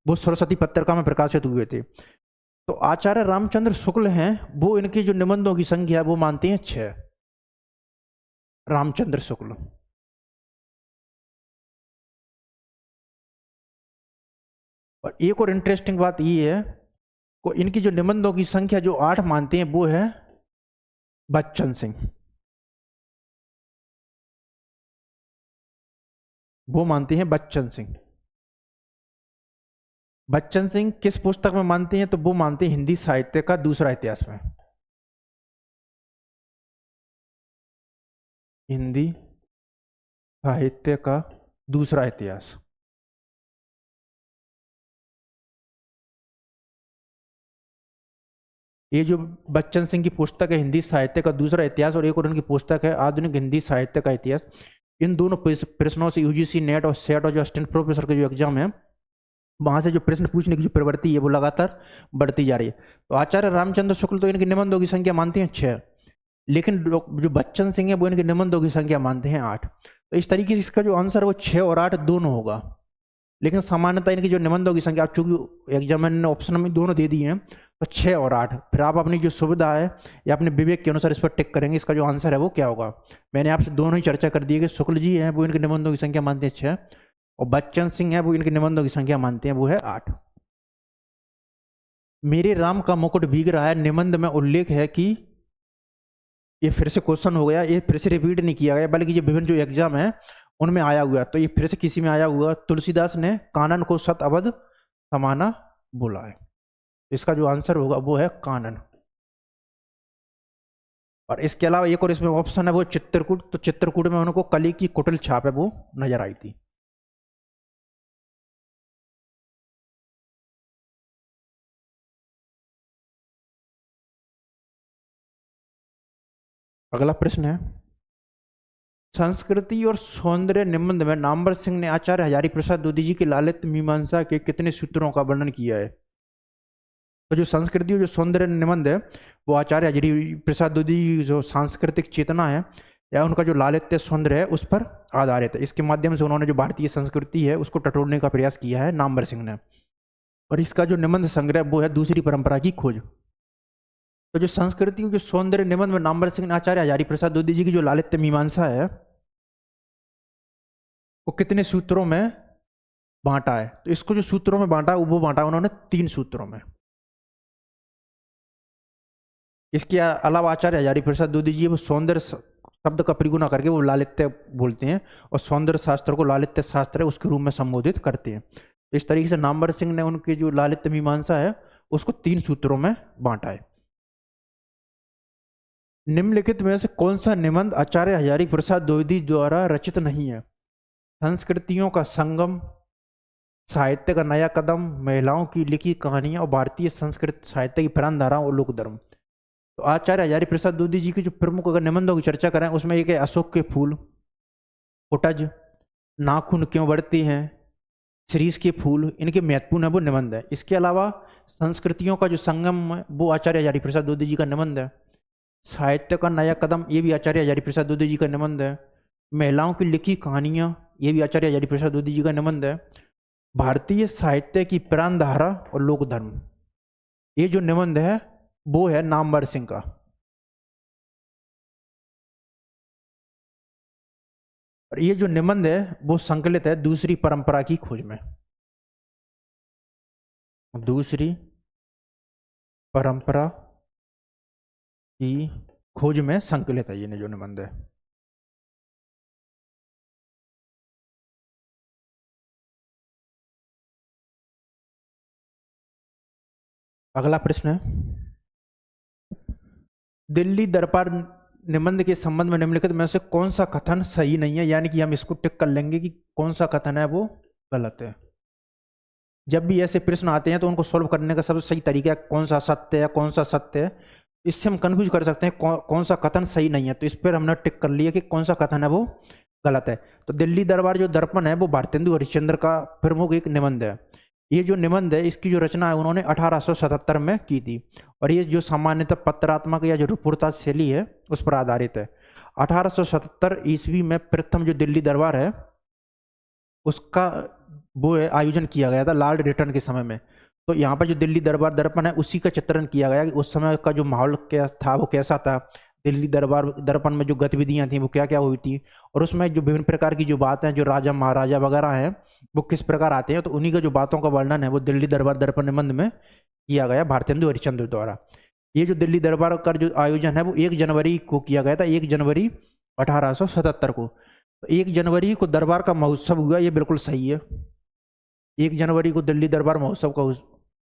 वो सरस्वती पत्रिका में प्रकाशित हुए थे। तो आचार्य रामचंद्र शुक्ल हैं, वो इनकी जो निबंधों की संख्या है वो मानते हैं 6। रामचंद्र शुक्ल। और एक और इंटरेस्टिंग बात ये है को इनकी जो निबंधों की संख्या जो 8 मानते हैं वो है बच्चन सिंह। वो मानते हैं बच्चन सिंह। बच्चन सिंह किस पुस्तक में मानते हैं, तो वो मानते हैं हिंदी साहित्य का दूसरा इतिहास में। हिंदी साहित्य का दूसरा इतिहास। ये जो बच्चन सिंह की पुस्तक है हिंदी साहित्य का दूसरा इतिहास, और एक और उनकी पुस्तक है आधुनिक हिंदी साहित्य का इतिहास। इन दोनों प्रश्नों से यूजीसी नेट और सेट और जो असिस्टेंट प्रोफेसर के जो एग्जाम है वहां से जो प्रश्न पूछने की जो प्रवृत्ति है वो लगातार बढ़ती जा रही है। तो आचार्य रामचंद्र शुक्ल तो इनके निबंधों की संख्या मानते हैं 6, लेकिन जो बच्चन सिंह है वो इनके निबंधों की संख्या मानते हैं 8। तो इस तरीके से इसका जो आंसर है वो 6 और 8 दोनों होगा। लेकिन सामान्यतः इनकी जो निबंधों की संख्या, चूंकि एग्जाम ने ऑप्शन में दोनों दे दिए हैं, तो 6 और 8, फिर आप अपनी जो सुविधा है या अपने विवेक के अनुसार इस पर टिक करेंगे, इसका जो आंसर है वो क्या होगा। मैंने आपसे दोनों ही चर्चा कर दी है कि शुक्ल जी हैं वो इनके निबंधों की संख्या मानते हैं 6, और बच्चन सिंह है वो इनके निबंधों की संख्या मानते हैं वो है 8। मेरे राम का मुकुट भीग रहा है निबंध में उल्लेख है कि, ये फिर से क्वेश्चन हो गया, ये फिर से रिपीट नहीं किया गया बल्कि ये विभिन्न जो एग्जाम है उनमें आया हुआ, तो ये फिर से किसी में आया हुआ, तुलसीदास ने कानन को सत अवध समाना बोला है। इसका जो आंसर होगा वो है कानन। और इसके अलावा एक और इसमें ऑप्शन है वो चित्रकूट, तो चित्रकूट में उनको कली की कुटिल छाप है वो नजर आई थी। अगला प्रश्न है, संस्कृति और सौंदर्य निबंध में नामवर सिंह ने आचार्य हजारी प्रसाद द्विवेदी जी की लालित्य मीमांसा के कितने सूत्रों का वर्णन किया है? तो जो संस्कृति और जो सौंदर्य निबंध है वो आचार्य हजारी प्रसाद द्विवेदी जो सांस्कृतिक चेतना है या उनका जो लालित्य सौंदर्य है उस पर आधारित है। इसके माध्यम से उन्होंने जो भारतीय संस्कृति है उसको टटोलने का प्रयास किया है नामवर सिंह ने। और इसका जो निबंध संग्रह वो है दूसरी परंपरा की खोज। तो जो संस्कृति जो सौंदर्य निबंध में नामवर सिंह ने आचार्य हजारी प्रसाद द्विवेदी जी की जो लालित्य मीमांसा है वो कितने सूत्रों में बांटा है? तो इसको जो सूत्रों में बांटा वो बांटा उन्होंने 3 सूत्रों में। इसके अलावा आचार्य हजारी प्रसाद द्विवेदी जी वो सौंदर्य शब्द का प्रयोग ना करके वो लालित्य बोलते हैं, और सौंदर्य शास्त्र को लालित्य शास्त्र है उसके रूप में संबोधित करते हैं। इस तरीके से नामवर सिंह ने उनकी जो लालित्य मीमांसा है उसको 3 सूत्रों में बांटा है। निम्नलिखित में से कौन सा निबंध आचार्य हजारी प्रसाद द्विवेदी द्वारा रचित नहीं है? संस्कृतियों का संगम, साहित्य का नया कदम, महिलाओं की लिखी कहानियां और भारतीय संस्कृत साहित्य की प्राण धारा और लोक धर्म। तो आचार्य हजारी प्रसाद द्विवेदी जी की जो प्रमुख अगर निबंधों की चर्चा करें उसमें एक है अशोक के फूल, कुटज, नाखून क्यों बढ़ते हैं, शिरीष के फूल, इनके महत्वपूर्ण है वो निबंध है। इसके अलावा संस्कृतियों का जो संगम है वो आचार्य हजारी प्रसाद द्विवेदी जी का निबंध है। साहित्य का नया कदम ये भी आचार्य हजारी प्रसाद द्विवेदी जी का निबंध है। महिलाओं की लिखी कहानियां ये भी आचार्य हजारी प्रसाद द्विवेदी जी का निबंध है। भारतीय साहित्य की प्राण धारा और लोक धर्म, ये जो निबंध है वो है नामवर सिंह का। और ये जो निबंध है वो संकलित है दूसरी परंपरा की खोज में। दूसरी परंपरा की खोज में संकलित है, ये जो निबंध है। अगला प्रश्न है, दिल्ली दरबार निबंध के संबंध में निम्नलिखित में से कौन सा कथन सही नहीं है, यानी कि हम इसको टिक कर लेंगे कि कौन सा कथन है वो गलत है। जब भी ऐसे प्रश्न आते हैं तो उनको सॉल्व करने का सबसे सही तरीका है कौन सा सत्य है कौन सा सत्य है। इससे हम कंफ्यूज कर सकते हैं कौन सा कथन सही नहीं है, तो इस पर हमने टिक कर लिया कि कौन सा कथन है वो गलत है। तो दिल्ली दरबार जो दर्पण है वो भारतेंदु हरिश्चंद्र का प्रमुख एक निबंध है। ये जो निबंध है इसकी जो रचना है उन्होंने 1877 में की थी, और ये जो सामान्यतः पत्रात्मक या जो रिपोर्टाज शैली है उस पर आधारित है। 1877 ईस्वी में प्रथम जो दिल्ली दरबार है उसका वो है आयोजन किया गया था लॉर्ड रिटन के समय में। तो यहाँ पर जो दिल्ली दरबार दर्पण है उसी का चित्रण किया गया कि उस समय का जो माहौल क्या था वो कैसा था, दिल्ली दरबार दर्पण में जो गतिविधियां थी वो क्या क्या हुई थी, और उसमें जो विभिन्न प्रकार की जो बातें जो राजा महाराजा वगैरह हैं वो किस प्रकार आते हैं, तो उन्हीं का जो बातों का वर्णन है वो दिल्ली दरबार दर्पण निबंध में किया गया भारतेंदु हरिश्चंद्र द्वारा। ये जो दिल्ली दरबार का जो आयोजन है वो 1 जनवरी को किया गया था, 1 जनवरी 1877 को। तो 1 जनवरी को दरबार का महोत्सव हुआ, ये बिल्कुल सही है। 1 जनवरी को दिल्ली दरबार महोत्सव का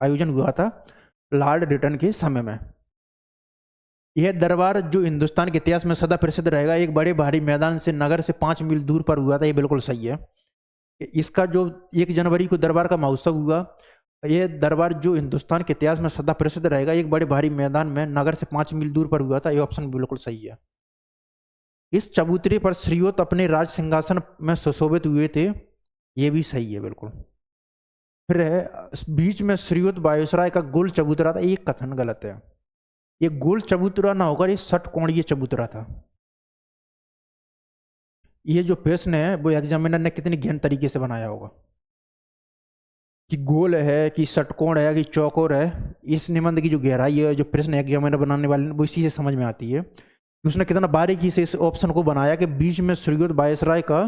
आयोजन हुआ था लॉर्ड रिटन के समय में। यह दरबार जो हिंदुस्तान के इतिहास में सदा प्रसिद्ध रहेगा, एक बड़े भारी मैदान से नगर से 5 मील दूर पर हुआ था, ये बिल्कुल सही है। इसका जो 1 जनवरी को दरबार का महोत्सव हुआ, यह दरबार जो हिंदुस्तान के इतिहास में सदा प्रसिद्ध रहेगा, एक बड़े भारी मैदान में नगर से 5 मील दूर पर हुआ था, ये ऑप्शन बिल्कुल सही है। इस चबूतरे पर श्रीयोत अपने राज सिंहासन में सुशोभित हुए थे, ये भी सही है बिल्कुल। फिर है बीच में श्रीयुत वायसराय का गोल चबूतरा था, एक कथन गलत है। ये गोल चबूतरा ना होकर ये षटकोणीय चबूतरा था। ये जो प्रश्न है वो एग्जामिनर ने कितनी गहन तरीके से बनाया होगा कि गोल है कि षटकोण है कि चौकोर है। इस निबंध की जो गहराई है जो प्रश्न एग्जामिनर बनाने वाले वो इसी से समझ में आती है। उसने कितना बारीकी से इस ऑप्शन को बनाया कि बीच में श्रीयुत वायसराय का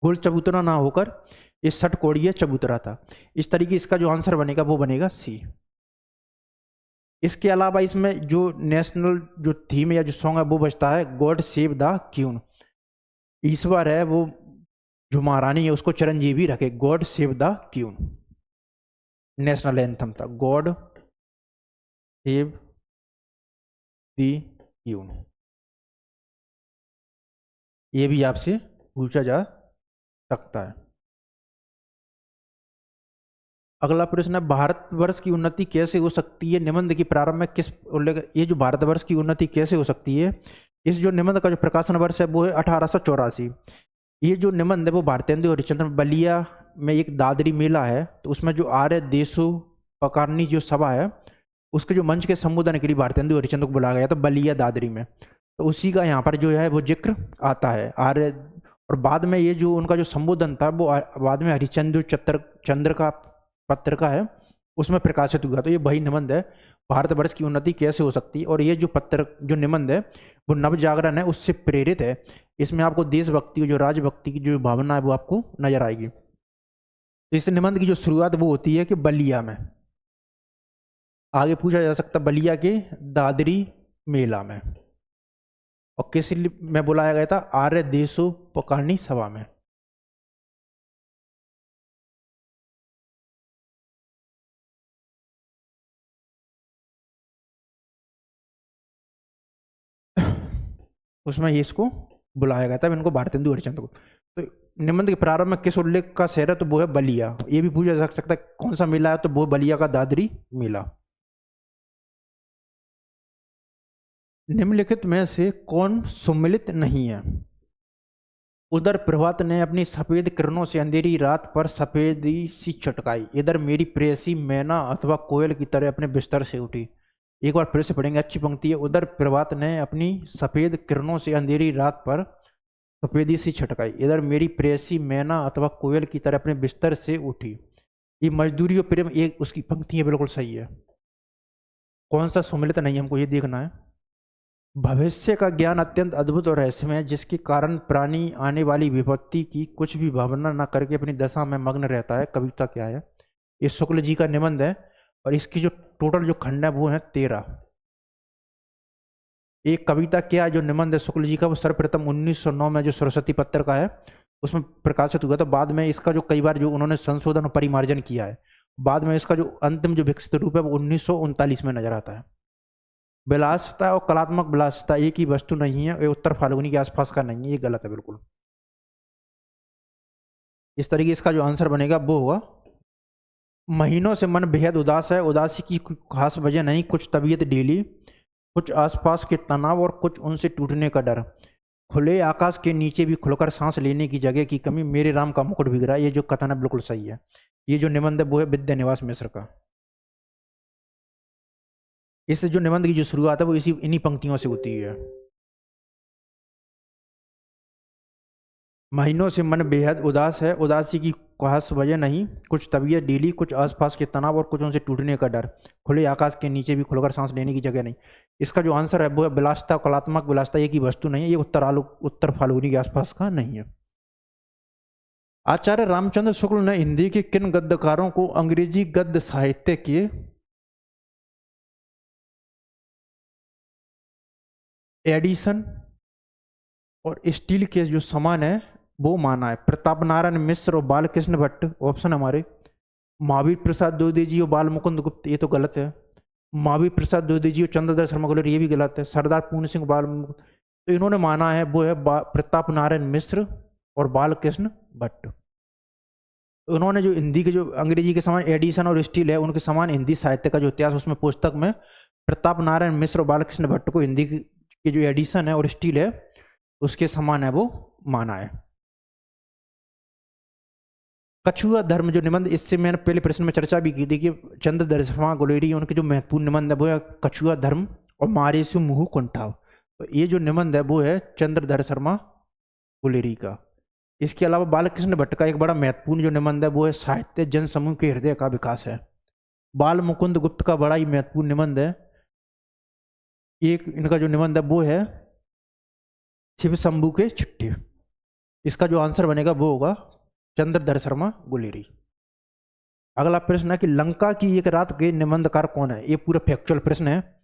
गोल चबूतरा ना होकर ये षटकोणीय चबूतरा था। इस तरीके इसका जो आंसर बनेगा वो बनेगा सी। इसके अलावा इसमें जो नेशनल जो थीम या जो सॉन्ग है वो बजता है गॉड सेव द क्यून। ईश्वर है वो जो महारानी है उसको चिरंजीवी रखे, God save the queen national anthem था, गॉड सेव द क्यून। ये भी आपसे पूछा जा सकता है। अगला प्रश्न है, भारतवर्ष की उन्नति कैसे हो सकती है, निबंध की प्रारंभ में किस उल्लेख। ये जो भारतवर्ष की उन्नति कैसे हो सकती है, इस जो निबंध का जो प्रकाशन वर्ष है वो है 1884। ये जो निबंध है वो भारतेंदु हरिश्चंद्र बलिया में एक दादरी मेला है, तो उसमें जो आर्य देशु पकारनी जो सभा है उसके जो मंच के संबोधन के लिए भारतेंदु हरिश्चंद्र को बुलाया गया था बलिया दादरी में, तो उसी का यहाँ पर जो है वो जिक्र आता है आर्य। और बाद में ये जो उनका जो संबोधन था वो बाद में हरिश्चंद्र चंद्र का पत्र का है उसमें प्रकाशित हुआ। तो ये वही निबंध है भारतवर्ष की उन्नति कैसे हो सकती है, और ये जो पत्र जो निबंध है वो नव जागरण है उससे प्रेरित है। इसमें आपको देशभक्ति जो राजभक्ति की जो भावना है वो आपको नजर आएगी। तो इस निबंध की जो शुरुआत वो होती है कि बलिया में, आगे पूछा जा सकता बलिया के दादरी मेला में, और किस में बुलाया गया था, आर्य देशो पकारनी सभा में। उसमें ये इसको बुलाया गया था इनको भारतेंदु हरिश्चंद्र को। तो निबंध के प्रारंभ में किस उल्लेख का शहर है, तो वो है बलिया। ये भी पूछा जा सकता है कौन सा मेला है, तो वो बलिया का दादरी मेला। निम्नलिखित में से कौन सम्मिलित नहीं है। उधर प्रभात ने अपनी सफेद किरणों से अंधेरी रात पर सफेदी सी चटकाई, इधर मेरी प्रेयसी मैना अथवा कोयल की तरह अपने बिस्तर से उठी। एक बार फिर से पढ़ेंगे, अच्छी पंक्ति है। उधर प्रभात ने अपनी सफेद किरणों से अंधेरी रात पर सफेदी सी छटकाई, इधर मेरी प्रेयसी मैना अथवा कोयल की तरह अपने बिस्तर से उठी। ये मजदूरी और प्रेम एक उसकी पंक्ति बिल्कुल सही है। कौन सा सम्मिलित नहीं हमको ये देखना है। भविष्य का ज्ञान अत्यंत अद्भुत और रहस्यमय है, जिसके कारण प्राणी आने वाली विपत्ति की कुछ भी भावना न करके अपनी दशा में मग्न रहता है। कविता क्या है, ये शुक्ल जी का निबंध है, और इसकी जो टोटल जो खंड है वो है 13। एक कविता क्या है जो निबंध है शुक्ल जी का, वो सर्वप्रथम 1909 में जो सरस्वती पत्र का है उसमें प्रकाशित हुआ था। बाद में इसका जो कई बार जो उन्होंने संशोधन और परिमार्जन किया है, बाद में इसका जो अंतिम जो विकसित रूप है वो 1939 में नजर आता है। विलासिता और कलात्मक विलासिता एक ही वस्तु नहीं है, ये उत्तर फाल्गुनी के आसपास का नहीं है, ये गलत है बिल्कुल। इस तरीके इसका जो आंसर बनेगा वो होगा, महीनों से मन बेहद उदास है, उदासी की कोई खास वजह नहीं, कुछ तबीयत ढीली, कुछ आसपास के तनाव और कुछ उनसे टूटने का डर, खुले आकाश के नीचे भी खुलकर सांस लेने की जगह की कमी, मेरे राम का मुकुट भीग रहा है। ये जो कथन है बिल्कुल सही है। ये जो निबंध है वो है विद्यानिवास मिश्र का। इस जो निबंध की जो शुरुआत है वो इन्हीं पंक्तियों से होती है। महीनों से मन बेहद उदास है, उदासी की खास वजह नहीं, कुछ तबीयत ढीली, कुछ आसपास के तनाव और कुछ उनसे टूटने का डर, खुले आकाश के नीचे भी खुलकर सांस लेने की जगह नहीं। इसका जो आंसर है वो है विलासिता, कलात्मक विलासिता एक ही वस्तु नहीं है, ये उत्तर फाल्गुनी के आसपास का नहीं है। आचार्य रामचंद्र शुक्ल ने हिंदी के किन गद्यकारों को अंग्रेजी गद्य साहित्य के एडिशन और स्टील के जो समान है वो माना है? प्रताप नारायण मिश्र और बालकृष्ण भट्ट ऑप्शन हमारे, महावीर प्रसाद द्विवेदी और बाल मुकुंद गुप्त, ये तो गलत है। महावीर प्रसाद द्विवेदी और चंद्रधर शर्मा गुलेरिया, ये भी गलत है। सरदार पूर्ण सिंह बाल, तो इन्होंने माना है वो है प्रताप नारायण मिश्र और बालकृष्ण भट्ट। उन्होंने जो हिंदी के जो अंग्रेजी के समान एडिशन और स्टील है उनके समान हिंदी साहित्य का जो इतिहास, उसमें पुस्तक में प्रताप नारायण मिश्र और बालकृष्ण भट्ट को हिंदी की जो एडिशन है और स्टील है उसके समान है वो माना है। कछुआ धर्म जो निबंध, इससे मैंने पहले प्रश्न में चर्चा भी की थी कि चंद्रधर शर्मा गुलेरिया उनके जो महत्वपूर्ण निबंध है वो है कछुआ धर्म और मारेसु मुहु कुंठाव। तो ये जो निबंध है वो है चंद्रधर शर्मा गुलेरी का। इसके अलावा बालकृष्ण भट्ट का एक बड़ा महत्वपूर्ण जो निबंध है वो है साहित्य जन समूह के हृदय का विकास है। बाल मुकुंद गुप्त का बड़ा ही महत्वपूर्ण निबंध है, एक इनका जो निबंध है वो है शिव शंभू के चिट्ठी। इसका जो आंसर बनेगा वो होगा चंद्रधर शर्मा गुलेरी। अगला प्रश्न है कि लंका की एक रात के निबंधकार कौन है? ये पूरा फैक्चुअल प्रश्न है।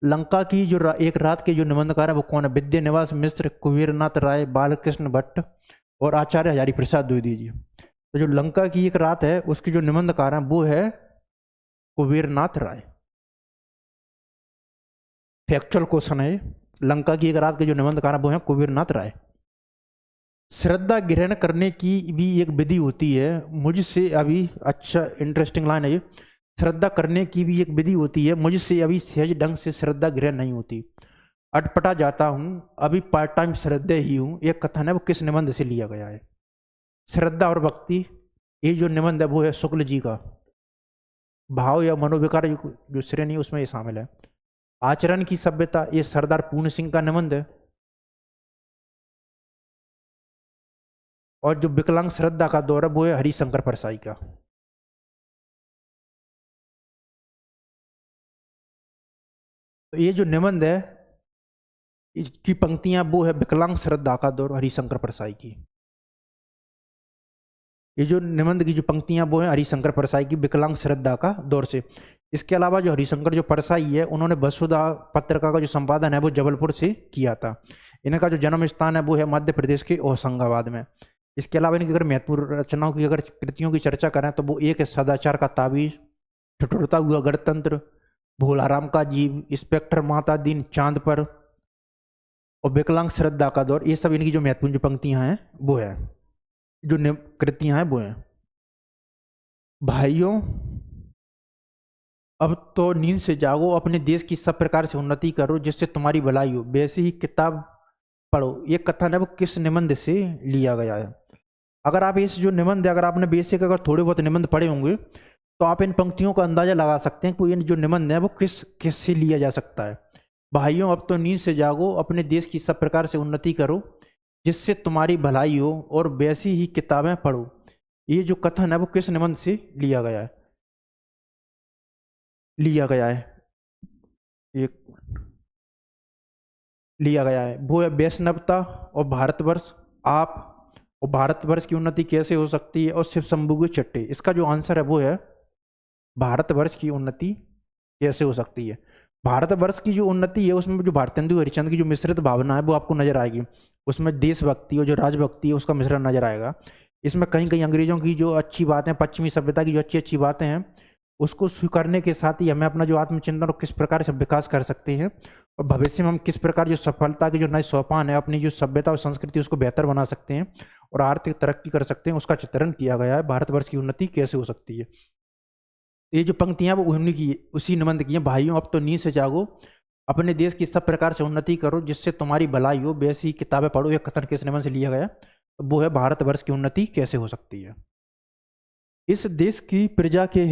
लंका की जो एक रात के जो निबंधकार है वो कौन है? विद्यानिवास मिश्र, कुबेरनाथ राय, बालकृष्ण भट्ट और आचार्य हजारी प्रसाद द्विवेदी जी। तो जो लंका की एक रात है उसके जो निबंधकार है वो है कुबेरनाथ राय। फैक्चुअल क्वेश्चन है। लंका की एक रात के जो निबंधकार है वो है कुबेरनाथ राय। श्रद्धा ग्रहण करने की भी एक विधि होती है, मुझसे अभी, अच्छा इंटरेस्टिंग लाइन है ये, श्रद्धा करने की भी एक विधि होती है, मुझसे अभी सहज ढंग से श्रद्धा ग्रहण नहीं होती, अटपटा जाता हूं, अभी पार्ट टाइम श्रद्धे ही हूं। यह कथन है वो किस निबंध से लिया गया है? श्रद्धा और भक्ति, ये जो निबंध है वो है शुक्ल जी का। भाव या मनोविकार जो श्रेणी उसमें ये शामिल है। आचरण की सभ्यता, ये सरदार पूर्ण सिंह का निबंध है। और जो विकलांग श्रद्धा का दौर है वो है हरिशंकर परसाई का। तो ये जो निबंध है इसकी पंक्तियां वो है विकलांग श्रद्धा का दौर हरिशंकर परसाई की। ये जो निबंध की जो पंक्तियां वो है हरिशंकर परसाई की विकलांग श्रद्धा का दौर से। इसके अलावा जो हरिशंकर जो परसाई है उन्होंने वसुधा पत्रिका का जो संपादन है वो जबलपुर से किया था। इनका जो जन्म स्थान है वो है मध्य प्रदेश के होशंगाबाद में। इसके अलावा इनकी अगर महत्वपूर्ण रचनाओं की अगर कृतियों की चर्चा करें तो वो एक है सदाचार का ताबीज, ठिठुरता हुआ गणतंत्र, भोलाराम का जीव, इंस्पेक्टर माता दीन चांद पर और विकलांग श्रद्धा का दौर। ये सब इनकी जो महत्वपूर्ण जो पंक्तियां हैं वो है, जो कृतियां हैं वो हैं। भाइयों अब तो नींद से जागो, अपने देश की सब प्रकार से उन्नति करो जिससे तुम्हारी भलाई हो, वैसे ही किताब पढ़ो। ये कथन है वो किस निबंध से लिया गया है? अगर आप इस जो निबंध है, अगर आपने बेसिक अगर थोड़े बहुत निबंध पढ़े होंगे तो आप इन पंक्तियों का अंदाजा लगा सकते हैं कि ये जो निबंध है वो किस से लिया जा सकता है। भाइयों अब तो नींद से जागो, अपने देश की सब प्रकार से उन्नति करो जिससे तुम्हारी भलाई हो, और वैसी ही किताबें पढ़ो। ये जो कथन है वो किस निबंध से लिया गया है? लिया गया है वो है वैष्णवता और भारतवर्ष, आप और भारतवर्ष की उन्नति कैसे हो सकती है, और शिव शंभू के चट्टे। इसका जो आंसर है वो है भारतवर्ष की उन्नति कैसे हो सकती है। भारतवर्ष की जो उन्नति है उसमें जो भारतेंदु हरिश्चंद्र की जो मिश्रित भावना है वो आपको नजर आएगी। उसमें देशभक्ति और जो राजभक्ति है उसका मिश्रण नजर आएगा। इसमें कहीं कहीं अंग्रेजों की जो अच्छी बातें, पश्चिमी सभ्यता की जो अच्छी अच्छी बातें हैं उसको स्वीकारने के साथ ही हमें अपना जो आत्मचिंतन और किस प्रकार से विकास कर सकते हैं और भविष्य में हम किस प्रकार जो सफलता के जो नए सोपान है अपनी जो सभ्यता और संस्कृति उसको बेहतर बना सकते हैं और आर्थिक तरक्की कर सकते हैं, उसका चित्रण किया गया है। भारतवर्ष की उन्नति कैसे हो सकती है। ये जो पंक्तियां वो उन्हीं की उसी निबंध की हैं। भाइयों अब तो नींद से जागो, अपने देश की सब प्रकार से उन्नति करो जिससे तुम्हारी भलाई हो, वैसी किताबें पढ़ो। यह कथन किस निबंध से लिया गया? तो वो है भारतवर्ष की उन्नति कैसे हो सकती है। इस देश की प्रजा के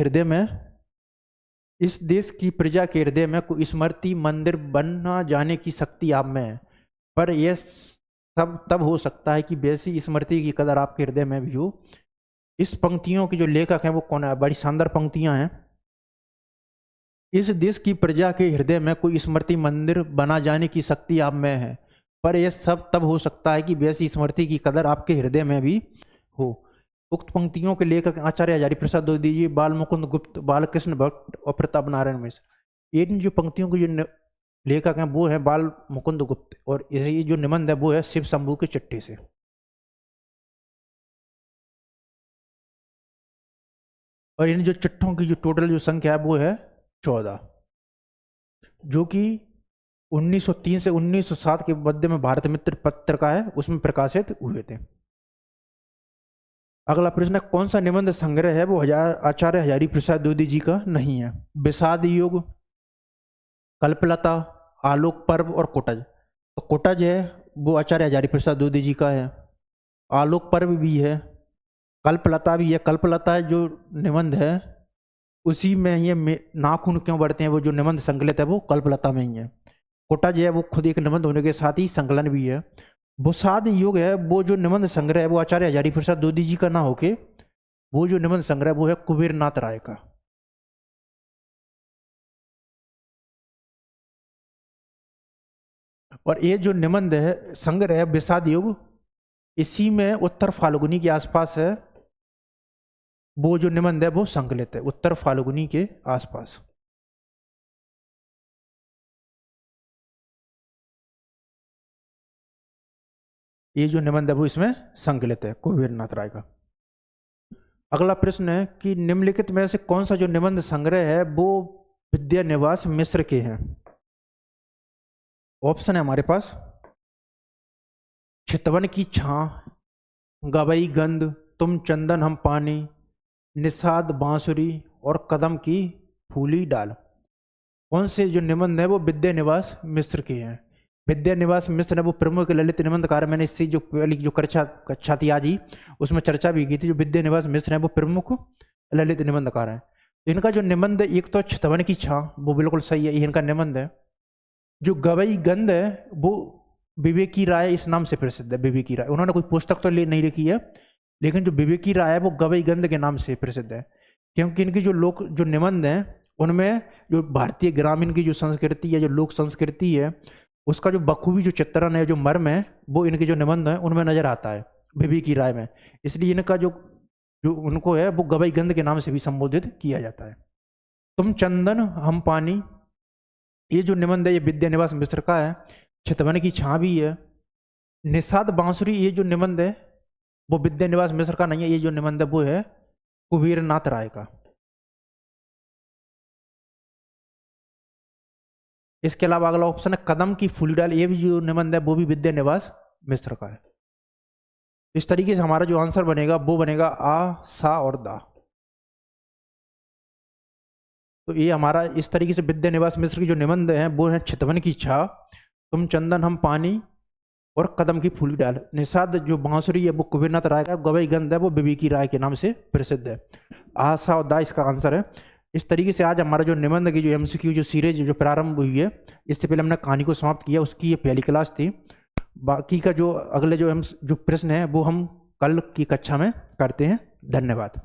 हृदय में कोई स्मृति मंदिर बनना जाने की शक्ति आप में है, पर यह सब तब हो सकता है कि वैसी स्मृति की कदर आपके हृदय में भी हो। इस पंक्तियों के जो लेखक हैं वो कौन है? बड़ी शानदार पंक्तियां हैं। इस देश की प्रजा के हृदय में कोई स्मृति मंदिर बना जाने की शक्ति आप में है, पर यह सब तब हो सकता है कि वैसी स्मृति की कदर आपके हृदय में भी हो। उक्त पंक्तियों के लेखक आचार्य हजारी प्रसाद द्विवेदी जी, बाल मुकुंद गुप्त, बालकृष्ण भट्ट और प्रताप नारायण मिश्र। इन जो पंक्तियों के जो लेखक हैं वो है बाल मुकुंद गुप्त और ये जो निबंध है वो है शिव शंभू के चिट्ठी से। और इन जो चिट्ठों की जो टोटल जो संख्या है वो है 14, जो कि 1903 से 1907 के मध्य में भारत मित्र पत्रिका है उसमें प्रकाशित हुए थे। अगला प्रश्न है, कौन सा निबंध संग्रह है वो आचार्य हजारी प्रसाद द्विवेदी जी का नहीं है? विषाद युग, कल्पलता, आलोक पर्व और कोटज। तो कोटज है वो आचार्य हजारी प्रसाद द्विवेदी जी का है। आलोक पर्व भी है, कल्पलता भी है। कल्पलता जो निबंध है उसी में ये नाखून क्यों बढ़ते हैं वो जो निबंध संकलित है वो कल्पलता में ही है। कोटज है वो खुद एक निबंध होने के साथ ही संकलन भी है। विषाद युग है वो जो निबंध संग्रह है वो आचार्य हजारी प्रसाद द्विवेदी जी का ना होके वो जो निबंध संग्रह वो है कुबेरनाथ राय का। और ये जो निबंध है संग्रह है विषाद युग, इसी में उत्तर फाल्गुनी के आसपास है वो जो निबंध है वो संकलित है, उत्तर फाल्गुनी के आसपास। ये जो निबंध है वो इसमें संकलित है कुबेरनाथ राय का। अगला प्रश्न है कि निम्नलिखित में से कौन सा जो निबंध संग्रह है वो विद्यानिवास मिश्र के हैं? ऑप्शन है हमारे पास चितवन की छां, गवई गंध, तुम चंदन हम पानी, निषाद बांसुरी और कदम की फूली डाल। कौन से जो निबंध है वो विद्यानिवास मिश्र के हैं? विद्यानिवास मिश्र है वो प्रमुख ललित निबंधकार। मैंने इससे जो पहली जो कक्षा थी आज ही उसमें चर्चा भी की थी। जो विद्यानिवास मिश्र है वो प्रमुख ललित निबंधकार है। इनका जो निबंध एक तो चितवन की छां वो बिल्कुल सही है, इनका निबंध है। जो गवई गंध है वो विवेकी राय इस नाम से प्रसिद्ध है। विवेकी राय, उन्होंने कोई पुस्तक तो नहीं लिखी है लेकिन जो विवेकी राय है वो गवई गंध के नाम से प्रसिद्ध है, क्योंकि इनकी जो निबंध है उनमें जो भारतीय ग्रामीण की जो संस्कृति है, जो लोक संस्कृति है, उसका जो बखूबी जो चित्रण है, जो मर्म है वो इनके जो निबंध है उनमें नजर आता है विवेकी राय में। इसलिए इनका जो उनको है वो गवई गंध के नाम से भी संबोधित किया जाता है। तुम चंदन हम पानी, ये जो निबंध है ये विद्यानिवास मिश्र का है। चितवन की छां भी है। निषाद बांसुरी, ये जो निबंध है वो विद्यानिवास मिश्र का नहीं है, ये जो निबंध है वो है कुबेरनाथ राय का। इसके अलावा अगला ऑप्शन है कदम की फूली डाल, ये भी जो निबंध है वो भी विद्यानिवास मिश्र का है। इस तरीके से हमारा जो आंसर बनेगा वो बनेगा आ, सा और दा। तो ये हमारा इस तरीके से विद्यानिवास मिश्र की जो निबंध है वो है चितवन की छां, तुम चंदन हम पानी और कदम की फूली डाल। निषाद जो बांसुरी है वो कुबेरनाथ राय का, गवई गंध है वो विवेकी राय के नाम से प्रसिद्ध है। आशा और दा इसका आंसर है। इस तरीके से आज हमारा जो निबंध की जो एमसीक्यू जो सीरीज जो प्रारंभ हुई है, इससे पहले हमने कहानी को समाप्त किया, उसकी ये पहली क्लास थी। बाकी का जो अगले जो प्रश्न है वो हम कल की कक्षा में करते हैं। धन्यवाद।